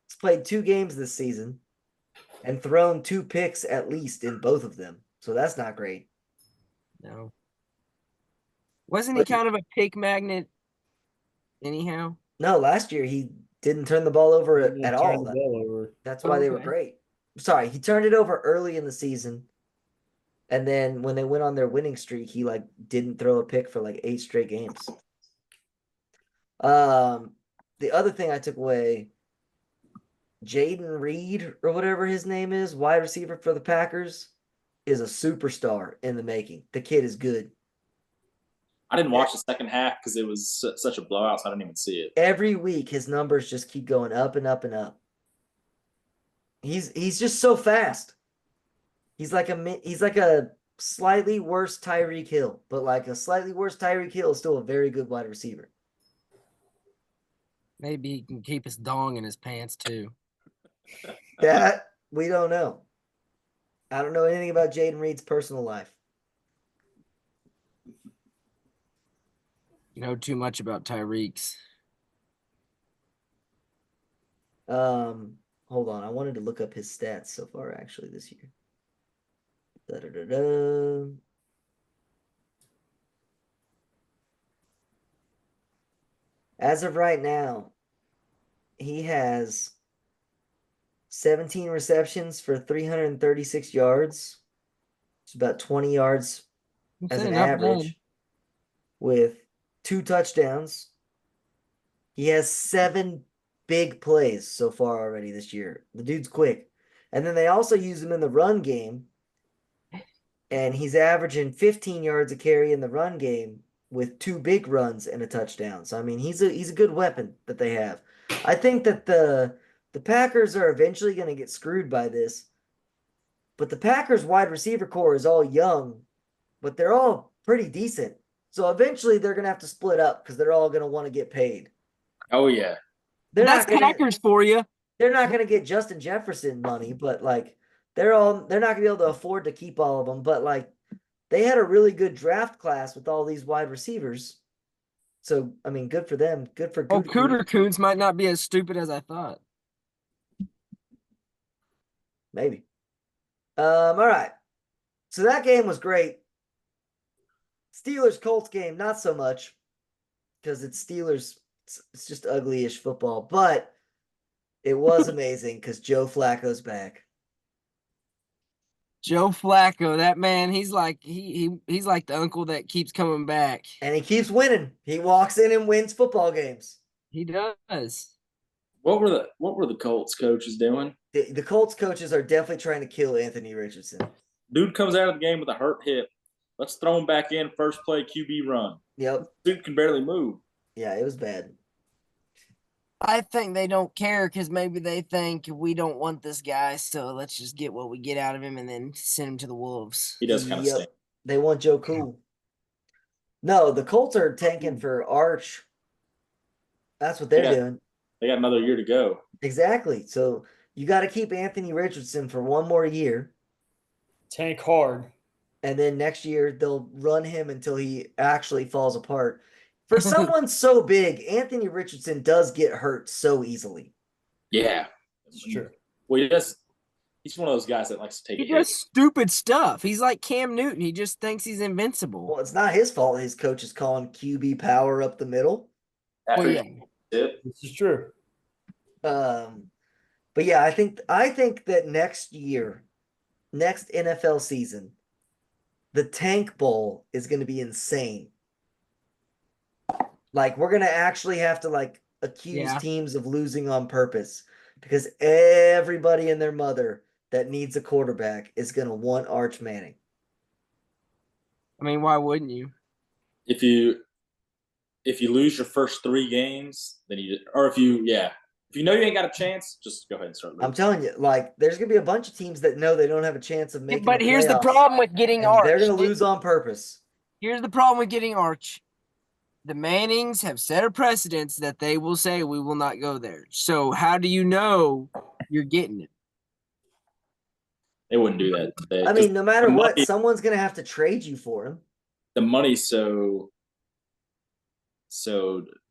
has played 2 games this season and thrown 2 picks at least in both of them. So that's not great. no. Wasn't he kind of a pick magnet anyhow? No, last year he didn't turn the ball over at all. That's why they were Okay. great. Sorry, he turned it over early in the season. And then when they went on their winning streak, he didn't throw a pick for 8 straight games. The other thing I took away, Jayden Reed or whatever his name is, wide receiver for the Packers, is a superstar in the making. The kid is good. I didn't watch the second half because it was such a blowout, so I didn't even see it. Every week his numbers just keep going up and up and up. He's just so fast. He's like a slightly worse Tyreek Hill, but a slightly worse Tyreek Hill is still a very good wide receiver. Maybe he can keep his dong in his pants too. That we don't know. I don't know anything about Jayden Reed's personal life. You know too much about Tyreek's. Hold on. I wanted to look up his stats so far actually this year. Da-da-da-da. As of right now, he has 17 receptions for 336 yards. It's about 20 yards as an average, with 2 touchdowns. He has 7 big plays so far already this year. The dude's quick. And then they also use him in the run game, and he's averaging 15 yards a carry in the run game with 2 big runs and a touchdown. So I mean, he's a good weapon that they have. I think that the Packers are eventually going to get screwed by this. But the Packers wide receiver core is all young, but they're all pretty decent. So eventually they're going to have to split up because they're all going to want to get paid. Oh, yeah. That's Packers for you. They're not going to get Justin Jefferson money, but they're not going to be able to afford to keep all of them. But they had a really good draft class with all these wide receivers. So I mean, good for them. Good for Cooter Coons might not be as stupid as I thought. Maybe. All right. So that game was great. Steelers-Colts game, not so much, because it's Steelers. It's just ugly-ish football, but it was amazing because Joe Flacco's back. Joe Flacco, that man, he's like he's like the uncle that keeps coming back. And he keeps winning. He walks in and wins football games. He does. What were the Colts coaches doing? The Colts coaches are definitely trying to kill Anthony Richardson. Dude comes out of the game with a hurt hip. Let's throw him back in, first play QB run. Yep. Dude can barely move. Yeah, it was bad. I think they don't care because maybe they think we don't want this guy, so let's just get what we get out of him and then send him to the Wolves. He does kind of stink. They want Joe Cool. No, the Colts are tanking for Arch. That's what they're Yeah. doing. They got another year to go. Exactly. So you got to keep Anthony Richardson for one more year. Tank hard. And then next year they'll run him until he actually falls apart. For someone so big, Anthony Richardson does get hurt so easily. Yeah. It's true. Well, he's one of those guys that likes to take He a hit. does stupid stuff. He's like Cam Newton. He just thinks he's invincible. Well, it's not his fault his coach is calling QB power up the middle. After Well, yeah. This is true. But yeah, I think that next NFL season, the Tank Bowl is going to be insane. Like, we're going to actually have to accuse teams of losing on purpose because everybody and their mother that needs a quarterback is going to want Arch Manning. I mean, why wouldn't you? If you lose your first 3 games, then if you know you ain't got a chance, just go ahead and start losing. I'm telling you, there's going to be a bunch of teams that know they don't have a chance of making But the here's the playoffs, problem with getting and Arch. they're going to lose on purpose. Here's the problem with getting Arch. The Mannings have set a precedence that they will say we will not go there. So how do you know you're getting it? They wouldn't do that today. I mean, no matter what, money, someone's going to have to trade you for him. the money's so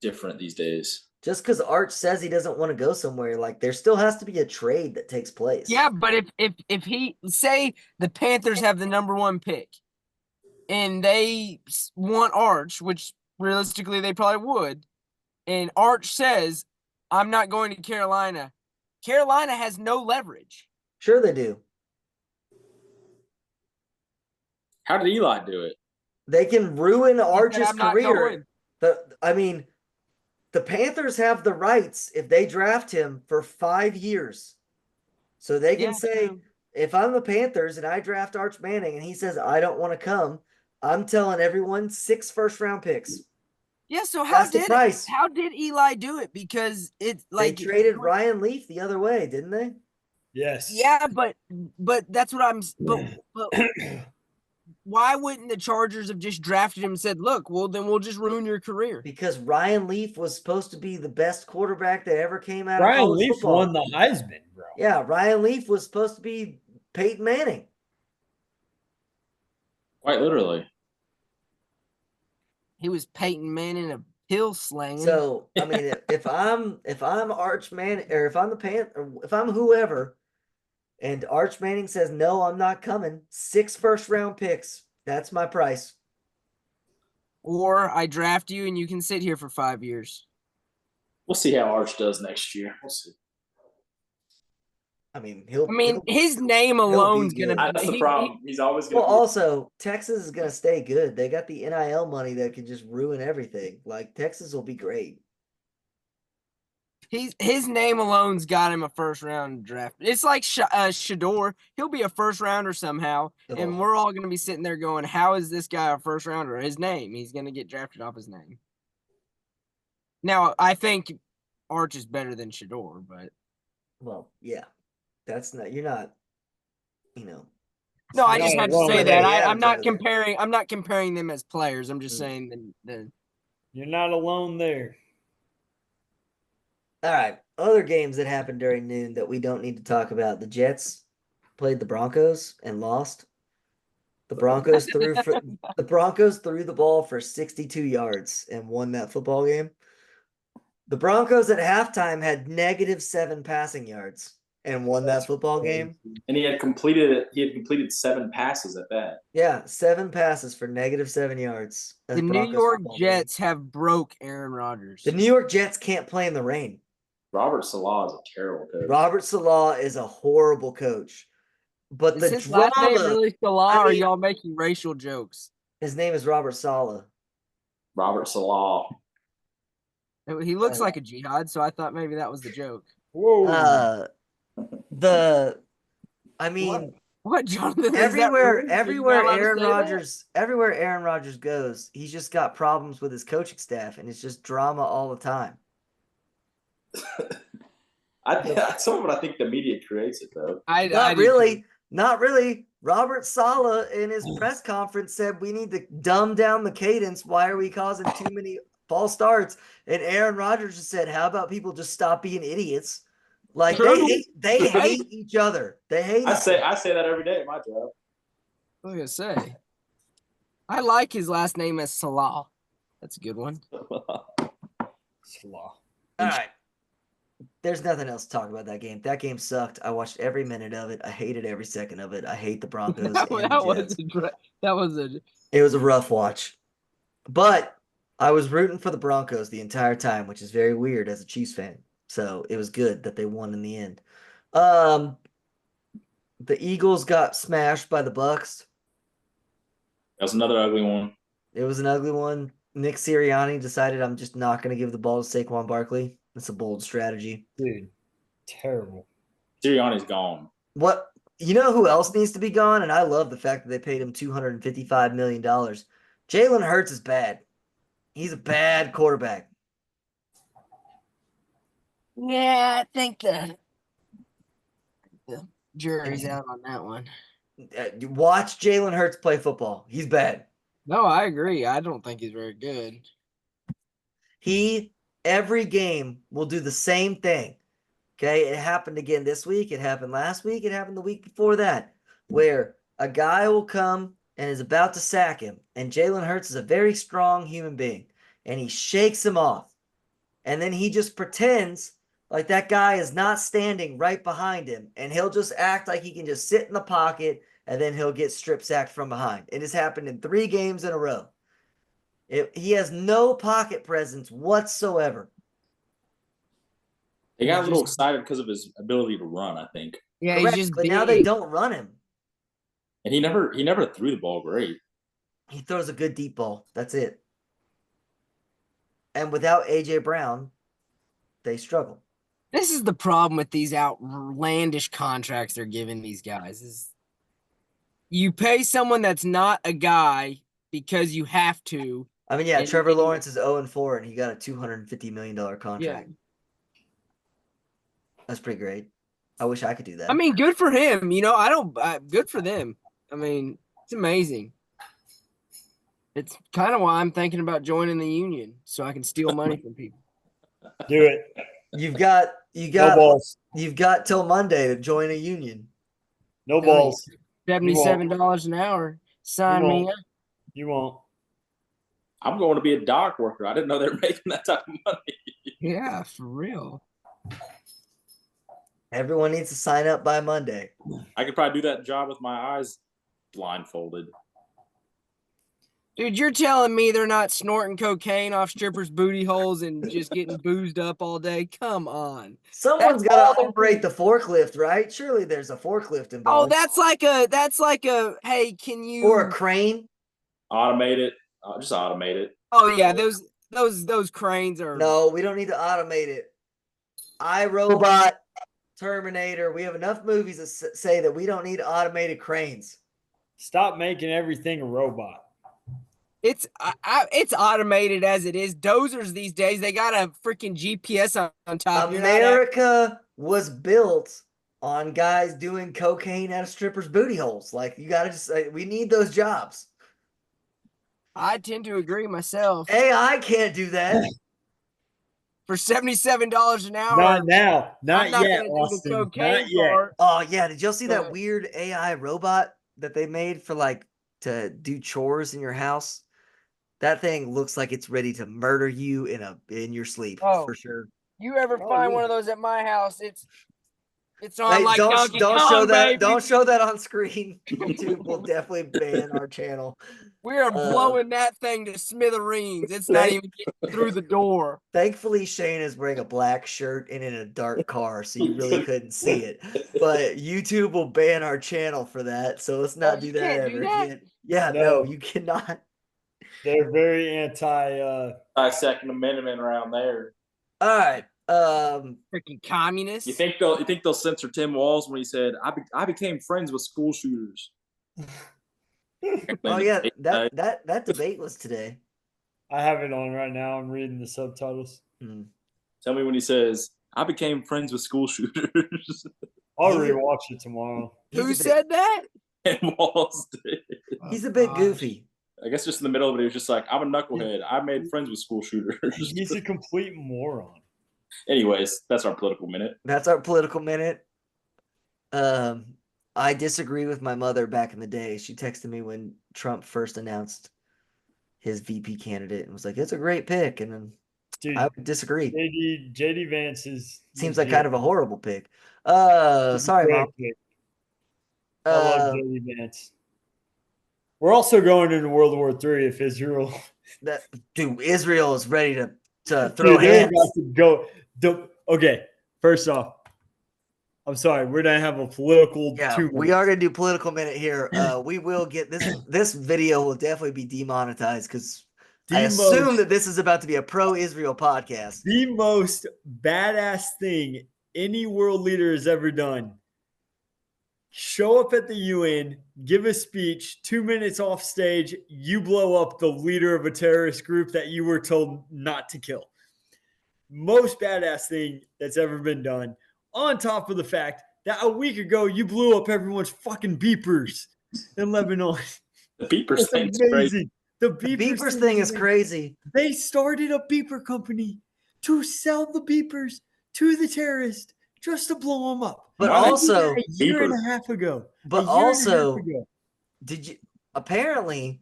different these days. Just because Arch says he doesn't want to go somewhere, there still has to be a trade that takes place. Yeah, but if he say the Panthers have the number 1 pick and they want Arch, which realistically they probably would, and Arch says, I'm not going to Carolina. Carolina has no leverage. Sure they do. How did Eli do it? They can ruin Arch's I'm not career. The Panthers have the rights if they draft him for 5 years. So they can say, if I'm the Panthers and I draft Arch Manning and he says, I don't want to come, I'm telling everyone 6 first-round picks. Yeah, so how did Eli do it? Because it's they traded Ryan Leaf the other way, didn't they? Yes. Yeah, but that's what I'm. But why wouldn't the Chargers have just drafted him and said, "Look, well, then we'll just ruin your career"? Because Ryan Leaf was supposed to be the best quarterback that ever came out of Ryan college Leaf football. won the Heisman, bro. Yeah, Ryan Leaf was supposed to be Peyton Manning. Quite literally. He was Peyton Manning a pill slanging. So I mean, if I'm Arch Manning, or if I'm if I'm whoever, and Arch Manning says no, I'm not coming, 6 first-round picks. That's my price. Or I draft you and you can sit here for 5 years. We'll see how Arch does next year. We'll see. I mean, his name alone is going to. That's the problem. He's always going to. Well, also, Texas is going to stay good. They got the NIL money that can just ruin everything. Texas will be great. His name alone's got him a first-round draft. It's like Shador. He'll be a first-rounder somehow, and we're all going to be sitting there going, "How is this guy a first-rounder?" His name. He's going to get drafted off his name. Now, I think Arch is better than Shador, but yeah. That's not, you're not, No, I just had to say that. I'm not comparing them as players. I'm just saying that you're not alone there. All right. Other games that happened during noon that we don't need to talk about. The Jets played the Broncos and lost. The Broncos threw the ball for 62 yards and won that football game. The Broncos at halftime had -7 passing yards and won that football game. And he had completed 7 passes at that. Yeah, 7 passes for -7 yards. The New York Jets have broke Aaron Rodgers. The New York Jets can't play in the rain. Robert Salah is a terrible coach. Robert Salah is a horrible coach. But is his last name really Salah, or are y'all making racial jokes? His name is Robert Saleh. Robert Salah. He looks like a jihad, so I thought maybe that was the joke. Whoa. What, Jonathan? Everywhere Aaron Rodgers goes, he's just got problems with his coaching staff, and it's just drama all the time. Some of it I think the media creates it though. Not really. Robert Saleh in his press conference said we need to dumb down the cadence. Why are we causing too many Fall starts, and Aaron Rodgers just said, "How about people just stop being idiots?" Like True. they Right? hate each other. They hate. I say that every day at my job. What was I gonna say? I like his last name as Salah. That's a good one. Slaw. All right. There's nothing else to talk about that game. That game sucked. I watched every minute of it. I hated every second of it. I hate the Broncos and the Jets. It was a rough watch. But I was rooting for the Broncos the entire time, which is very weird as a Chiefs fan. So it was good that they won in the end. The Eagles got smashed by the Bucks. That was another ugly one. It was an ugly one. Nick Sirianni decided I'm just not going to give the ball to Saquon Barkley. That's a bold strategy. Dude, terrible. Sirianni's gone. What you know who else needs to be gone? And I love the fact that they paid him $255 million. Jalen Hurts is bad. He's a bad quarterback. Yeah, I think the jury's out on that one. Watch Jalen Hurts play football. He's bad. No, I agree. I don't think he's very good. He every game will do the same thing. Okay, it happened again this week. It happened last week. It happened the week before that, where a guy will come and is about to sack him, and Jalen Hurts is a very strong human being, and he shakes him off, and then he just pretends like that guy is not standing right behind him, and he'll just act like he can just sit in the pocket, and then he'll get strip sacked from behind. It has happened in 3 games in a row. He has no pocket presence whatsoever. They got a little excited because of his ability to run, I think. Yeah, Correct, he's just but big. now they don't run him. And he never threw the ball great. He throws a good deep ball. That's it. And without A.J. Brown, they struggle. This is the problem with these outlandish contracts they're giving these guys. Is you pay someone that's not a guy because you have to. I mean, yeah, And- Trevor Lawrence is 0-4, and he got a $250 million contract. Yeah. That's pretty great. I wish I could do that. I mean, good for him. You know, good for them. I mean, it's amazing. It's kind of why I'm thinking about joining the union so I can steal money from people. Do it. You've got No balls. you've got till Monday to join a union. No balls. $77 an hour. Sign me up. You won't. I'm going to be a dock worker. I didn't know they were making that type of money. Yeah, for real. Everyone needs to sign up by Monday. I could probably do that job with my eyes blindfolded. Dude, you're telling me they're not snorting cocaine off strippers' booty holes and just getting boozed up all day? Come on. Someone's That's got to all- operate the forklift, right? Surely there's a forklift Oh, involved. that's like a hey, can you Or a crane. Automate it. Just automate it. Oh yeah, those cranes are No, we don't need to automate it. iRobot, Terminator. We have enough movies that say that we don't need automated cranes. Stop making everything a robot. it's automated as it is. Dozers these days, they got a freaking GPS on top. America was built on guys doing cocaine out of strippers' booty holes. Like, you got to just we need those jobs. I tend to agree myself. AI can't do that. For $77 an hour, Not now. Not I'm not yet, gonna do the Austin. cocaine Not yet. part. Oh yeah, did y'all see that But- weird AI robot that they made for like to do chores in your house? That thing looks like it's ready to murder you in your sleep Oh. for sure. You ever Oh, find yeah. one of those at my house? It's on Hey, like Donkey don't Kong, show that. baby. Don't show that on screen. YouTube will definitely ban our channel. We are blowing that thing to smithereens. It's not even getting through the door. Thankfully, Shane is wearing a black shirt and in a dark car, so you really couldn't see it. But YouTube will ban our channel for that, so let's not do you that can't ever do that? again. Yeah, No. no, you cannot. They're very anti. Second Amendment around there. All right. Freaking communists. You think they'll censor Tim Walz when he said, "I became friends with school shooters." Oh yeah, that debate was today. I have it on right now. I'm reading the subtitles. Tell me when he says, "I became friends with school shooters." I'll He's a- rewatch it tomorrow. Who He's a bit- said that? And Walz did. He's a bit gosh. goofy. I guess just in the middle of it, he was just like, I'm a knucklehead. I made friends with school shooters. He's a complete moron. Anyways, that's our political minute. That's our political minute. I disagree with my mother back in the day. She texted me when Trump first announced his VP candidate and was like, it's a great pick. And then Dude, I would disagree. JD Vance Seems like kind of a horrible pick. Sorry, Mom. I love JD Vance. We're also going into World War III if Israel. Israel is ready to throw hands. Okay, first off, I'm sorry. We're gonna have a political. Yeah, we are gonna do political minute here. We will get this. This video will definitely be demonetized because I assume that this is about to be a pro-Israel podcast. The most badass thing any world leader has ever done. Show up at the UN, give a speech, 2 minutes off stage, you blow up the leader of a terrorist group that you were told not to kill. Most badass thing that's ever been done. On top of the fact that a week ago you blew up everyone's fucking beepers in Lebanon. The beepers thing is crazy. The beepers thing is crazy. They started a beeper company to sell the beepers to the terrorists just to blow them up. But also, a year and a half ago. But also, did you? Apparently,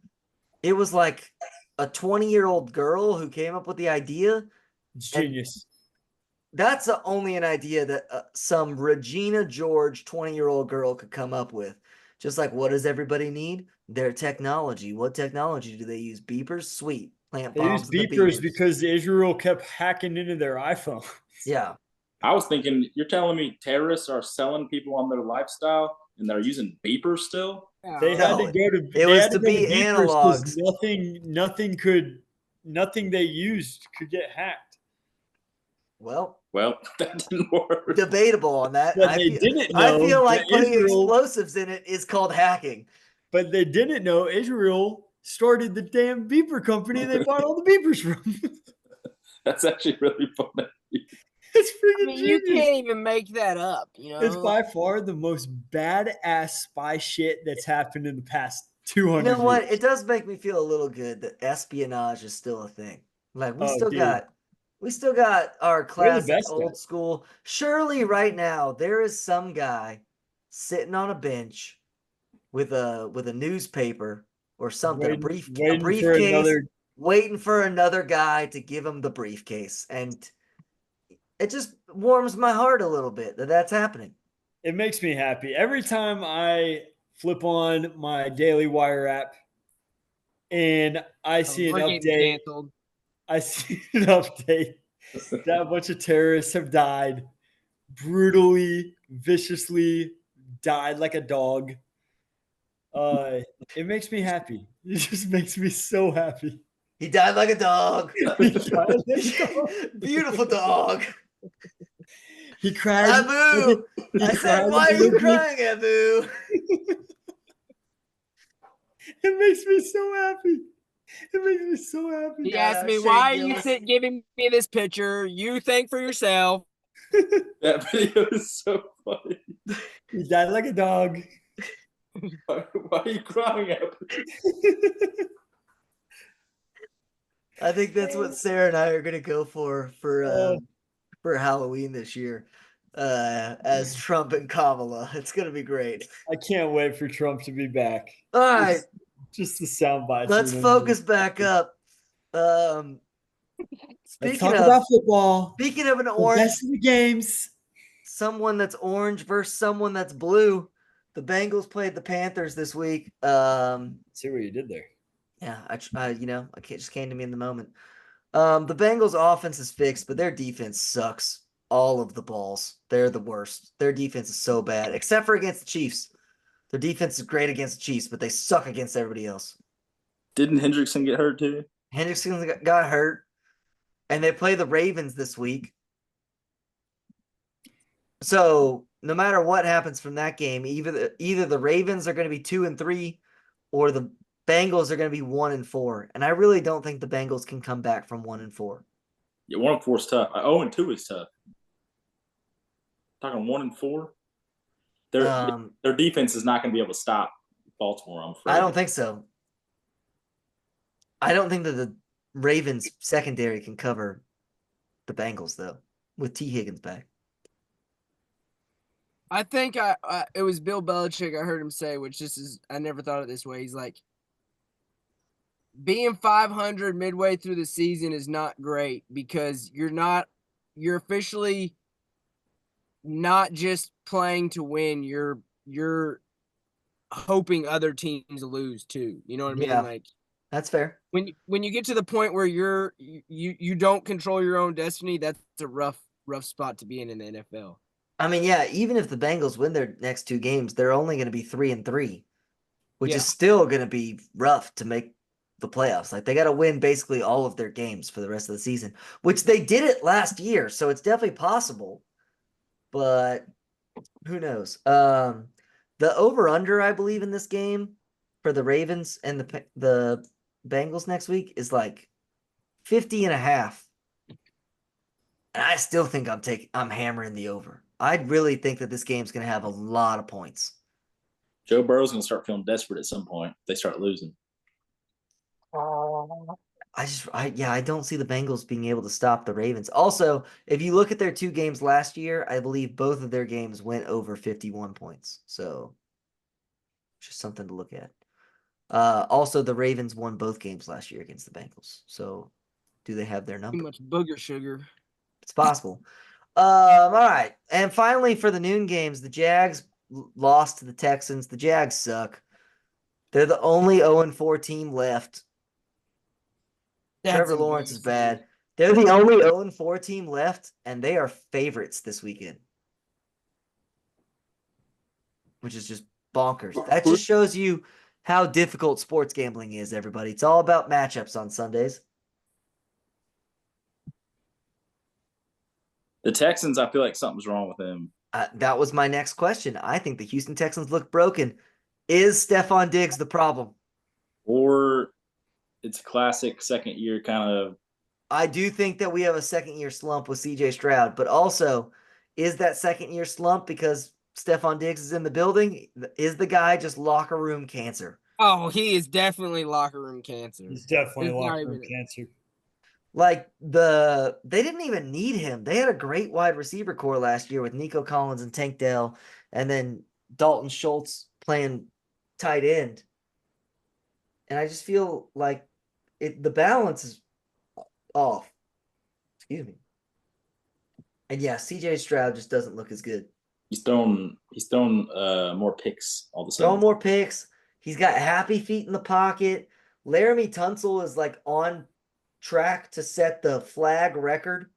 it was like a 20-year-old girl who came up with the idea. It's genius. That's only an idea that some Regina George 20-year-old girl could come up with. Just like, what does everybody need? Their technology. What technology do they use? Beepers? Sweet. Plant bombs. They use beepers because Israel kept hacking into their iPhone. Yeah. I was thinking, you're telling me terrorists are selling people on their lifestyle and they're using beepers still? They had to go to. It was to be analogs. Nothing they used could get hacked. Well, that didn't work. Debatable on that. But they didn't know. I feel like putting explosives in it is called hacking. But they didn't know Israel started the damn beeper company they bought all the beepers from. That's actually really funny. It's freaking you can't even make that up. It's by far the most badass spy shit that's happened in the past 200 years. You know what? It does make me feel a little good that espionage is still a thing. Like we still got our classic old school. Surely right now there is some guy sitting on a bench with a newspaper or something, a briefcase, waiting for another guy to give him the briefcase. And it just warms my heart a little bit that that's happening. It makes me happy. Every time I flip on my Daily Wire app and I see an update, that a bunch of terrorists have died, brutally, viciously died like a dog. It makes me happy. It just makes me so happy. He died like a dog. Beautiful dog. He cried. Abu! I said, why are you crying, Abu? It makes me so happy. It makes me so happy. He asked me, why are you giving me this picture? You think for yourself. That video is so funny. He died like a dog. Why are you crying, Abu? I think that's what Sarah and I are going to go for Halloween this year as Trump and Kamala. It's going to be great. I can't wait for Trump to be back. All right. Just the sound bites. Let's focus back up. Let's talk about football. Speaking of an orange. Best of the games. Someone that's orange versus someone that's blue. The Bengals played the Panthers this week. See what you did there. Yeah, it just came to me in the moment. The Bengals' offense is fixed, but their defense sucks. All of the balls. They're the worst. Their defense is so bad, except for against the Chiefs. Their defense is great against the Chiefs, but they suck against everybody else. Didn't Hendrickson get hurt too? Hendrickson got hurt, and they play the Ravens this week. So no matter what happens from that game, either the Ravens are going to be 2-3, or the Bengals are going to be 1-4. And I really don't think the Bengals can come back from 1-4. Yeah, 1-4 is tough. 0-2 is tough. Talking 1-4. Their defense is not going to be able to stop Baltimore, I'm afraid. I don't think so. I don't think that the Ravens secondary can cover the Bengals though, with T. Higgins back. I think it was Bill Belichick. I heard him say, which this is, I never thought of this way. He's like, being 500 midway through the season is not great because you're officially not just playing to win. You're hoping other teams lose too. You know what I mean? Yeah. Like, That's fair. when you get to the point where you don't control your own destiny, that's a rough spot to be in the NFL. I mean, yeah, even if the Bengals win their next 2 games, they're only going to be 3-3, which is still going to be rough to make the playoffs. Like they got to win basically all of their games for the rest of the season, which they did it last year, so it's definitely possible. But who knows? The over/under, I believe, in this game for the Ravens and the Bengals next week is like 50.5. And I still think I'm hammering the over. I really think that this game's going to have a lot of points. Joe Burrow's going to start feeling desperate at some point if they start losing. I don't see the Bengals being able to stop the Ravens. Also, if you look at their 2 games last year, I believe both of their games went over 51 points. So, just something to look at. Also, the Ravens won both games last year against the Bengals. So, do they have their number? Too much booger sugar. It's possible. All right. And finally, for the noon games, the Jags lost to the Texans. The Jags suck. They're the only 0-4 team left. Trevor Lawrence is bad. They're the only 0-4 team left, and they are favorites this weekend, which is just bonkers. That just shows you how difficult sports gambling is, everybody. It's all about matchups on Sundays. The Texans, I feel like something's wrong with them. That was my next question. I think the Houston Texans look broken. Is Stephon Diggs the problem? Or it's a classic second year kind of. I do think that we have a second-year slump with C.J. Stroud, but also, is that second-year slump because Stephon Diggs is in the building? Is the guy just locker room cancer? Oh, he is definitely locker room cancer. He's definitely locker room cancer. Like they didn't even need him. They had a great wide receiver core last year with Nico Collins and Tank Dell, and then Dalton Schultz playing tight end. And I just feel like the balance is off. Excuse me. And yeah, CJ Stroud just doesn't look as good. He's thrown more picks all of a sudden. Throwing more picks. He's got happy feet in the pocket. Laramie Tunsil is like on track to set the flag record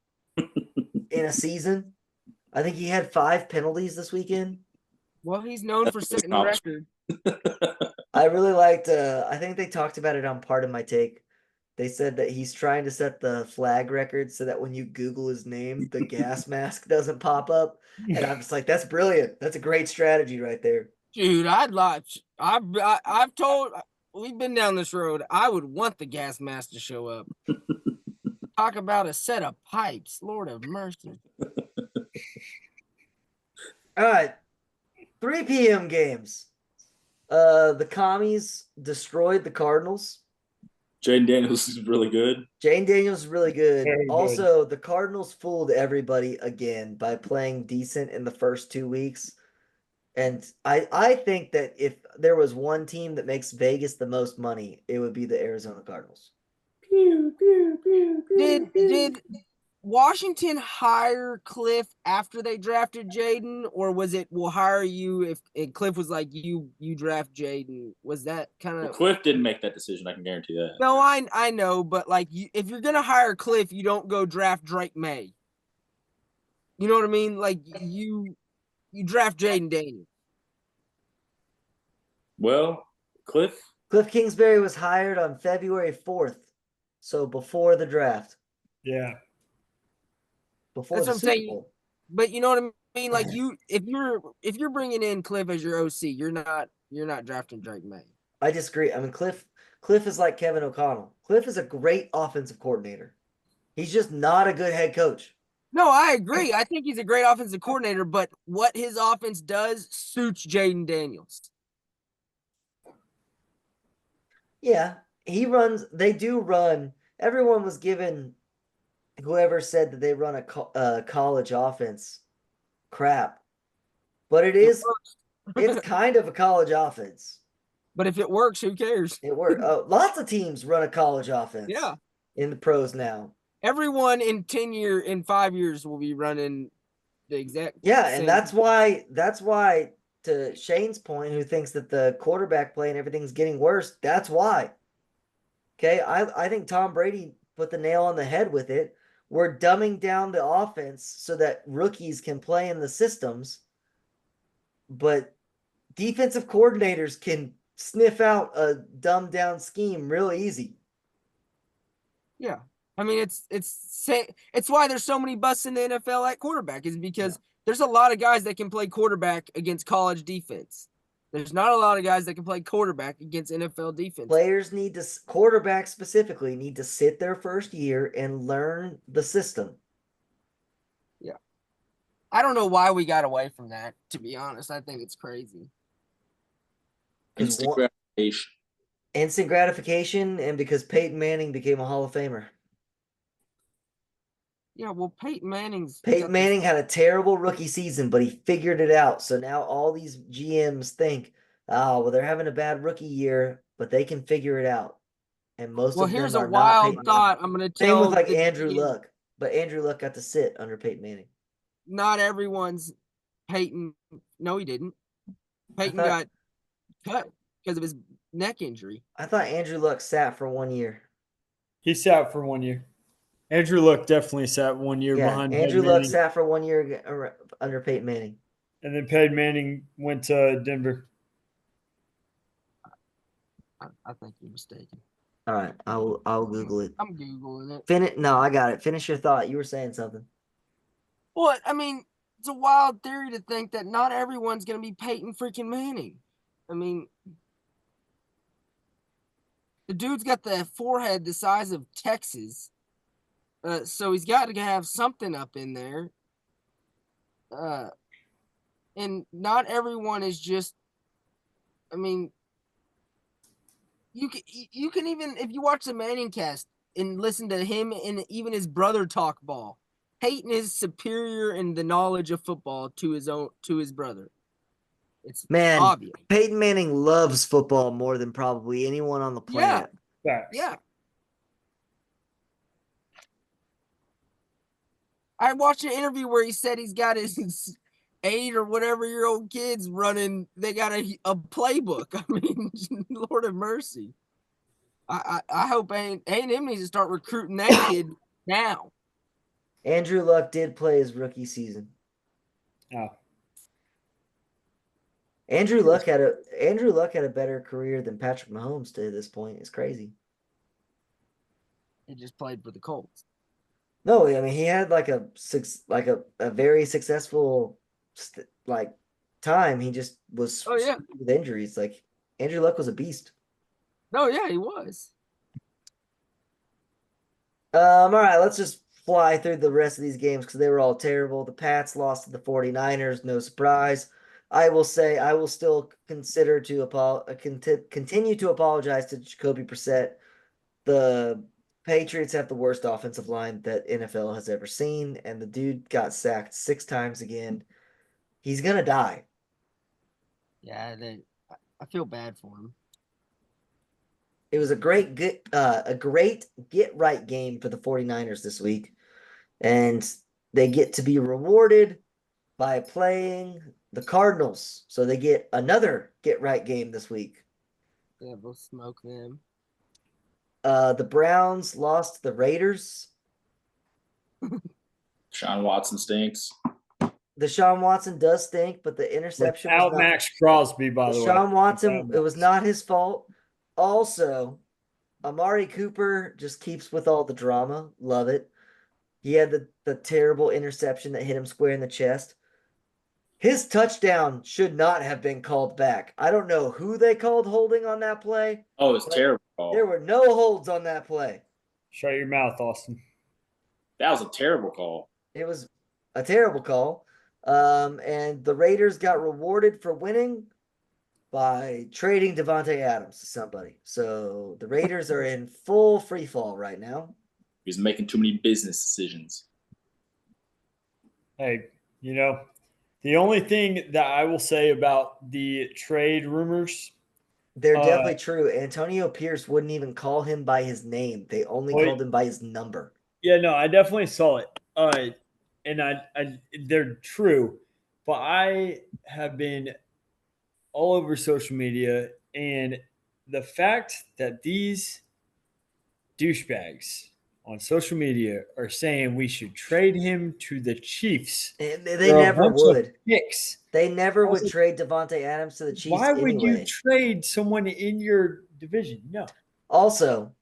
in a season. I think he had 5 penalties this weekend. Well, he's known for setting the record. I really liked I think they talked about it on Part of My Take. They said that he's trying to set the flag record so that when you Google his name, the gas mask doesn't pop up. And I'm just like, that's brilliant. That's a great strategy right there. Dude, I've told, we've been down this road. I would want the gas mask to show up. Talk about a set of pipes. Lord of mercy. All right. 3 p.m. games. The Commies destroyed the Cardinals. Jayden Daniels is really good. Jayden Daniels is really good. Very Also, the Cardinals fooled everybody again by playing decent in the first 2 weeks. And I think that if there was one team that makes Vegas the most money, it would be the Arizona Cardinals. Did Washington hire Cliff after they drafted Jayden, or was it we'll hire you if and Cliff was like you draft Jayden? Was that kind of Well, Cliff didn't make that decision. I can guarantee that. No, I know, but like if you're gonna hire Cliff, you don't go draft Drake May. You know what I mean? Like you draft Jayden Daniels. Well, Cliff Kingsbury was hired on February 4th, so before the draft. Yeah. Before That's the what I'm Super saying. Bowl. But you know what I mean? Like if you're bringing in Cliff as your OC, you're not drafting Drake May. I disagree. I mean, Cliff is like Kevin O'Connell. Cliff is a great offensive coordinator. He's just not a good head coach. No, I agree. I think he's a great offensive coordinator, but what his offense does suits Jayden Daniels. Yeah, They do run. Everyone was given, whoever said that they run a college offense, crap. But It works. it's kind of a college offense. But if it works, who cares? It worked. Lots of teams run a college offense. Yeah. In the pros now. Everyone in 5 years will be running the exact Yeah, same. and that's why to Shane's point, who thinks that the quarterback play and everything's getting worse, that's why. Okay, I think Tom Brady put the nail on the head with it. We're dumbing down the offense so that rookies can play in the systems, but defensive coordinators can sniff out a dumbed down scheme real easy. Yeah. I mean, it's why there's so many busts in the NFL at quarterback, is because there's a lot of guys that can play quarterback against college defense. There's not a lot of guys that can play quarterback against NFL defense. Players quarterbacks specifically need to sit their first year and learn the system. Yeah. I don't know why we got away from that, to be honest. I think it's crazy. Instant gratification. Instant gratification, and because Peyton Manning became a Hall of Famer. Yeah, well, Peyton Manning had a terrible rookie season, but he figured it out. So now all these GMs think, oh, well, they're having a bad rookie year, but they can figure it out. And most of them here's are a wild not thought. I'm going to tell. Same with like Andrew Luck, but Andrew Luck got to sit under Peyton Manning. Not everyone's Peyton. No, he didn't. Peyton got cut because of his neck injury. I thought Andrew Luck sat for 1 year. He sat for 1 year. Andrew Luck definitely sat 1 year behind Andrew Luck sat for 1 year under Peyton Manning. And then Peyton Manning went to Denver. I think you're mistaken. All right, I'll Google it. I'm Googling it. No, I got it. Finish your thought. You were saying something. Well, I mean, it's a wild theory to think that not everyone's going to be Peyton freaking Manning. I mean, the dude's got the forehead the size of Texas. So he's got to have something up in there. And not everyone is just, I mean, you can even, if you watch the Manning cast and listen to him and even his brother talk ball, Peyton is superior in the knowledge of football to his brother. It's obvious. Peyton Manning loves football more than probably anyone on the planet. Yeah. I watched an interview where he said he's got his 8 or whatever year old kids running. They got a playbook. I mean, Lord have mercy. I hope A&M needs to start recruiting that kid now. Andrew Luck did play his rookie season. Oh. Andrew Luck had a better career than Patrick Mahomes to this point. It's crazy. He just played for the Colts. No, I mean he had like a very successful time. He just was with injuries. Like Andrew Luck was a beast. No, yeah, he was. All right, let's just fly through the rest of these games because they were all terrible. The Pats lost to the 49ers, no surprise. I will still consider to continue to apologize to Jacoby Brissett. The Patriots have the worst offensive line that NFL has ever seen, and the dude got sacked 6 times again. He's gonna die. Yeah, I feel bad for him. It was a great get right game for the 49ers this week, and they get to be rewarded by playing the Cardinals. So they get another get right game this week. Yeah, we'll smoke them. The Browns lost to the Raiders. Deshaun Watson stinks. Deshaun Watson does stink, but the interception without Max Crosby, by the way. Deshaun Watson, it was not his fault. Also, Amari Cooper just keeps with all the drama. Love it. He had the terrible interception that hit him square in the chest. His touchdown should not have been called back. I don't know who they called holding on that play. Oh, it was terrible. There were no holds on that play. Shut your mouth, Austin. That was a terrible call. It was a terrible call. And the Raiders got rewarded for winning. by trading Devontae Adams to somebody. So the Raiders are in full free fall right now. He's making too many business decisions. Hey, the only thing that I will say about the trade rumors, They're definitely true. Antonio Pierce wouldn't even call him by his name. They only Wait. called him by his number. yeah, no, I definitely saw it. And they're true, but I have been all over social media, and the fact that these douchebags on social media are saying we should trade him to the Chiefs. They They're a never bunch of would. dicks. They never would Also, trade Devontae Adams to the Chiefs Why would you anyway. trade someone in your division? No. Also,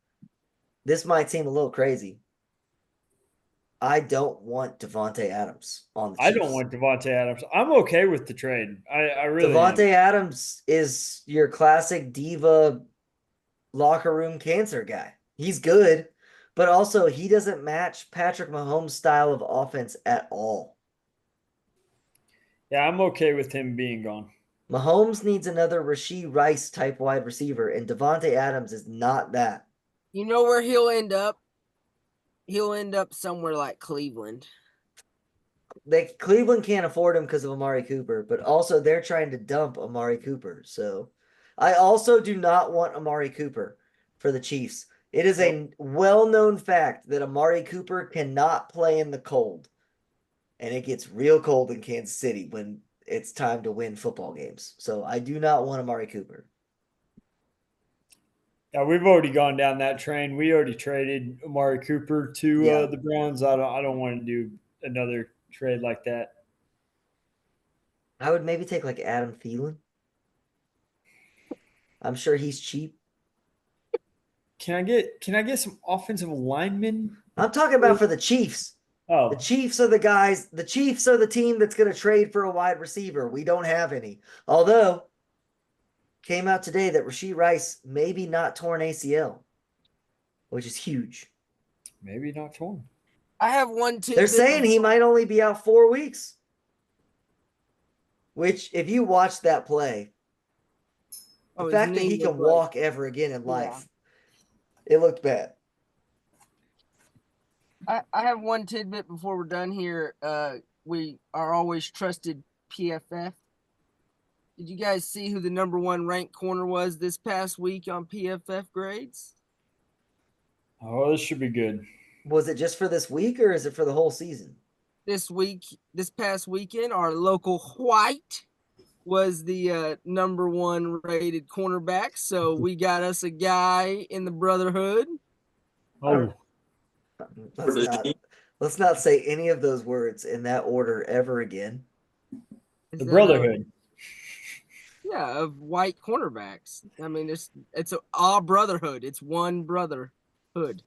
this might seem a little crazy. I don't want Devontae Adams on the Chiefs. I don't want Devontae Adams. I'm okay with the trade. I really Devontae am. Adams is your classic diva locker room cancer guy. He's good, but also he doesn't match Patrick Mahomes' style of offense at all. Yeah, I'm okay with him being gone. Mahomes needs another Rashee Rice type wide receiver, and Devontae Adams is not that. You know where he'll end up? He'll end up somewhere like Cleveland. Cleveland can't afford him because of Amari Cooper, but also they're trying to dump Amari Cooper. So I also do not want Amari Cooper for the Chiefs. It is a well-known fact that Amari Cooper cannot play in the cold. And it gets real cold in Kansas City when it's time to win football games. So I do not want Amari Cooper. Yeah, we've already gone down that train. We already traded Amari Cooper to the Browns. I don't want to do another trade like that. I would maybe take like Adam Thielen. I'm sure he's cheap. Can I get some offensive linemen? I'm talking about for the Chiefs. Oh, The Chiefs are the guys. The Chiefs are the team that's going to trade for a wide receiver. We don't have any. Although, came out today that Rashee Rice maybe not torn ACL, which is huge. maybe not torn. I have one too. They're saying he might only be out 4 weeks. Which, if you watch that play, the fact that he can walk ever again in life, it looked bad. I have one tidbit before we're done here. We are always trusted PFF. Did you guys see who the number 1 ranked corner was this past week on PFF grades? Oh, this should be good. Was it just for this week or is it for the whole season? This past weekend, our local White was the number 1 rated cornerback. So we got us a guy in the Brotherhood. Oh, Let's not say any of those words in that order ever again. the Brotherhood. Yeah, of white cornerbacks. I mean, it's a brotherhood. It's one brotherhood.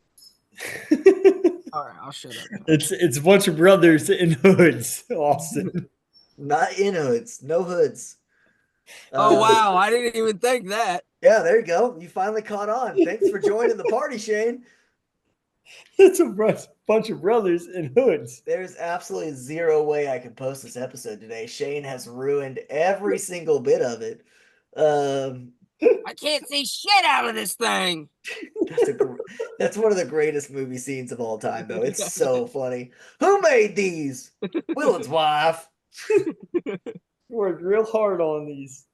All right, I'll shut up. It's a bunch of brothers in hoods, Austin. Not in hoods, no hoods. Oh wow, I didn't even think that. Yeah, there you go. You finally caught on. Thanks for joining the party, Shane. It's a bunch of brothers in hoods. There's absolutely zero way I can post this episode today. Shane has ruined every single bit of it. I can't see shit out of this thing. That's one of the greatest movie scenes of all time, though. It's so funny. Who made these? Willard's wife. Worked real hard on these.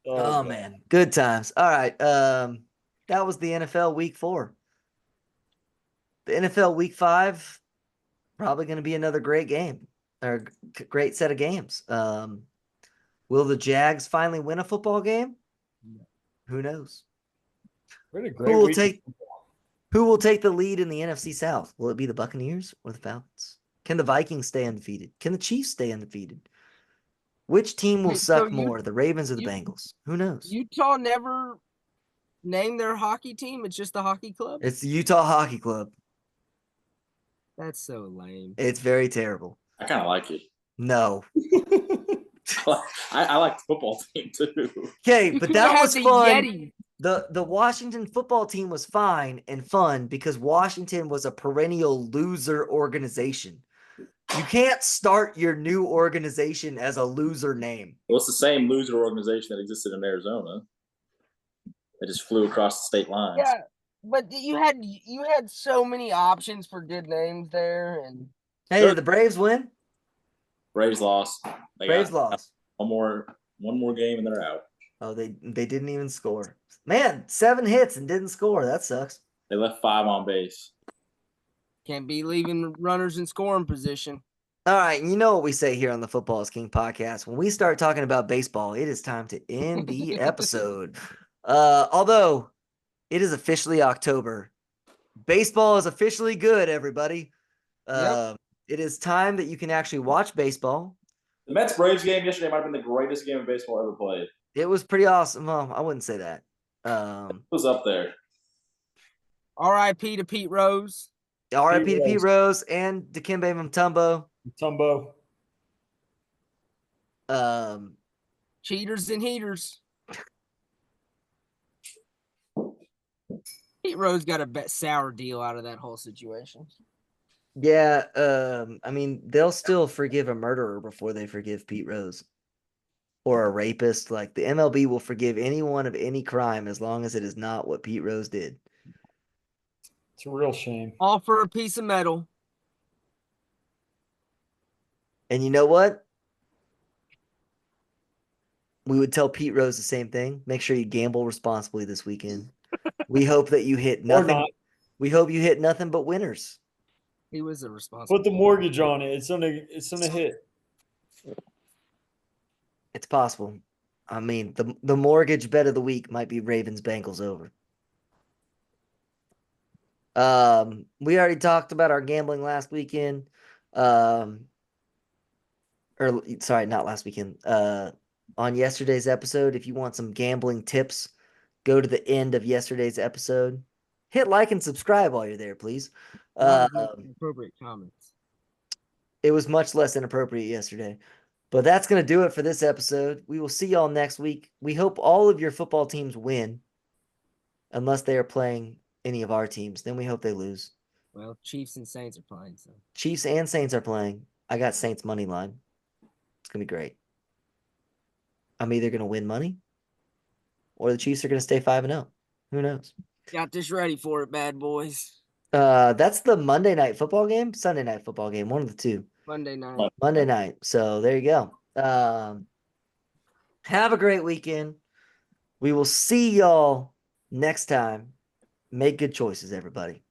Oh man, good times. All right. That was the NFL Week 4. The NFL Week 5, probably going to be another great game or great set of games. Will the Jags finally win a football game? Who knows? Who will take the lead in the NFC South? Will it be the Buccaneers or the Falcons? Can the Vikings stay undefeated? Can the Chiefs stay undefeated? Which team will suck more, the Ravens or the Bengals? Who knows? Utah never named their hockey team. It's just the hockey club. It's the Utah Hockey Club. That's so lame. It's very terrible. I kind of like it. No. I like the football team too. Okay, but that was fun. Yeti. The Washington football team was fine and fun because Washington was a perennial loser organization. You can't start your new organization as a loser name. Well, it's the same loser organization that existed in Arizona. They just flew across the state lines. Yeah, but you had so many options for good names there, and Hey, did the Braves win? Braves lost. They Braves got lost. one more game and they're out. Oh, they didn't even score. Man, 7 hits and didn't score. That sucks. They left 5 on base. can't be leaving runners in scoring position. All right, you know what we say here on the Football is King podcast. When we start talking about baseball, it is time to end the episode. Although it is officially October. Baseball is officially good, everybody. Yep. It is time that you can actually watch baseball. The Mets Braves game yesterday might have been the greatest game of baseball ever played. It was pretty awesome. Well, I wouldn't say that. It was up there. R.I.P. to Pete Rose. RIP to Pete Rose and Dikembe Mutombo. Cheaters and heaters. Pete Rose got a sour deal out of that whole situation. Yeah, I mean, they'll still forgive a murderer before they forgive Pete Rose. Or a rapist. Like, the MLB will forgive anyone of any crime as long as it is not what Pete Rose did. It's a real shame. All for a piece of metal. And you know what? We would tell Pete Rose the same thing. Make sure you gamble responsibly this weekend. We hope that you hit nothing. Or not. We hope you hit nothing but winners. He was a responsible. Put the mortgage on it. It's gonna hit. It's possible. I mean, the mortgage bet of the week might be Ravens Bengals over. We already talked about our gambling last weekend. Or sorry, not last weekend. On yesterday's episode, if you want some gambling tips, go to the end of yesterday's episode. Hit like and subscribe while you're there, please. Appropriate comments. It was much less inappropriate yesterday. But that's going to do it for this episode. We will see y'all next week. We hope all of your football teams win, unless they are playing any of our teams. Then we hope they lose. Well, Chiefs and Saints are playing. So Chiefs and Saints are playing. I got Saints money line. It's going to be great. I'm either going to win money or the Chiefs are going to stay 5-0. Who knows? got this ready for it, bad boys. That's the Monday night football game, Sunday night football game, one of the two. Monday night. Monday night. So there you go. Have a great weekend. We will see y'all next time. Make good choices, everybody.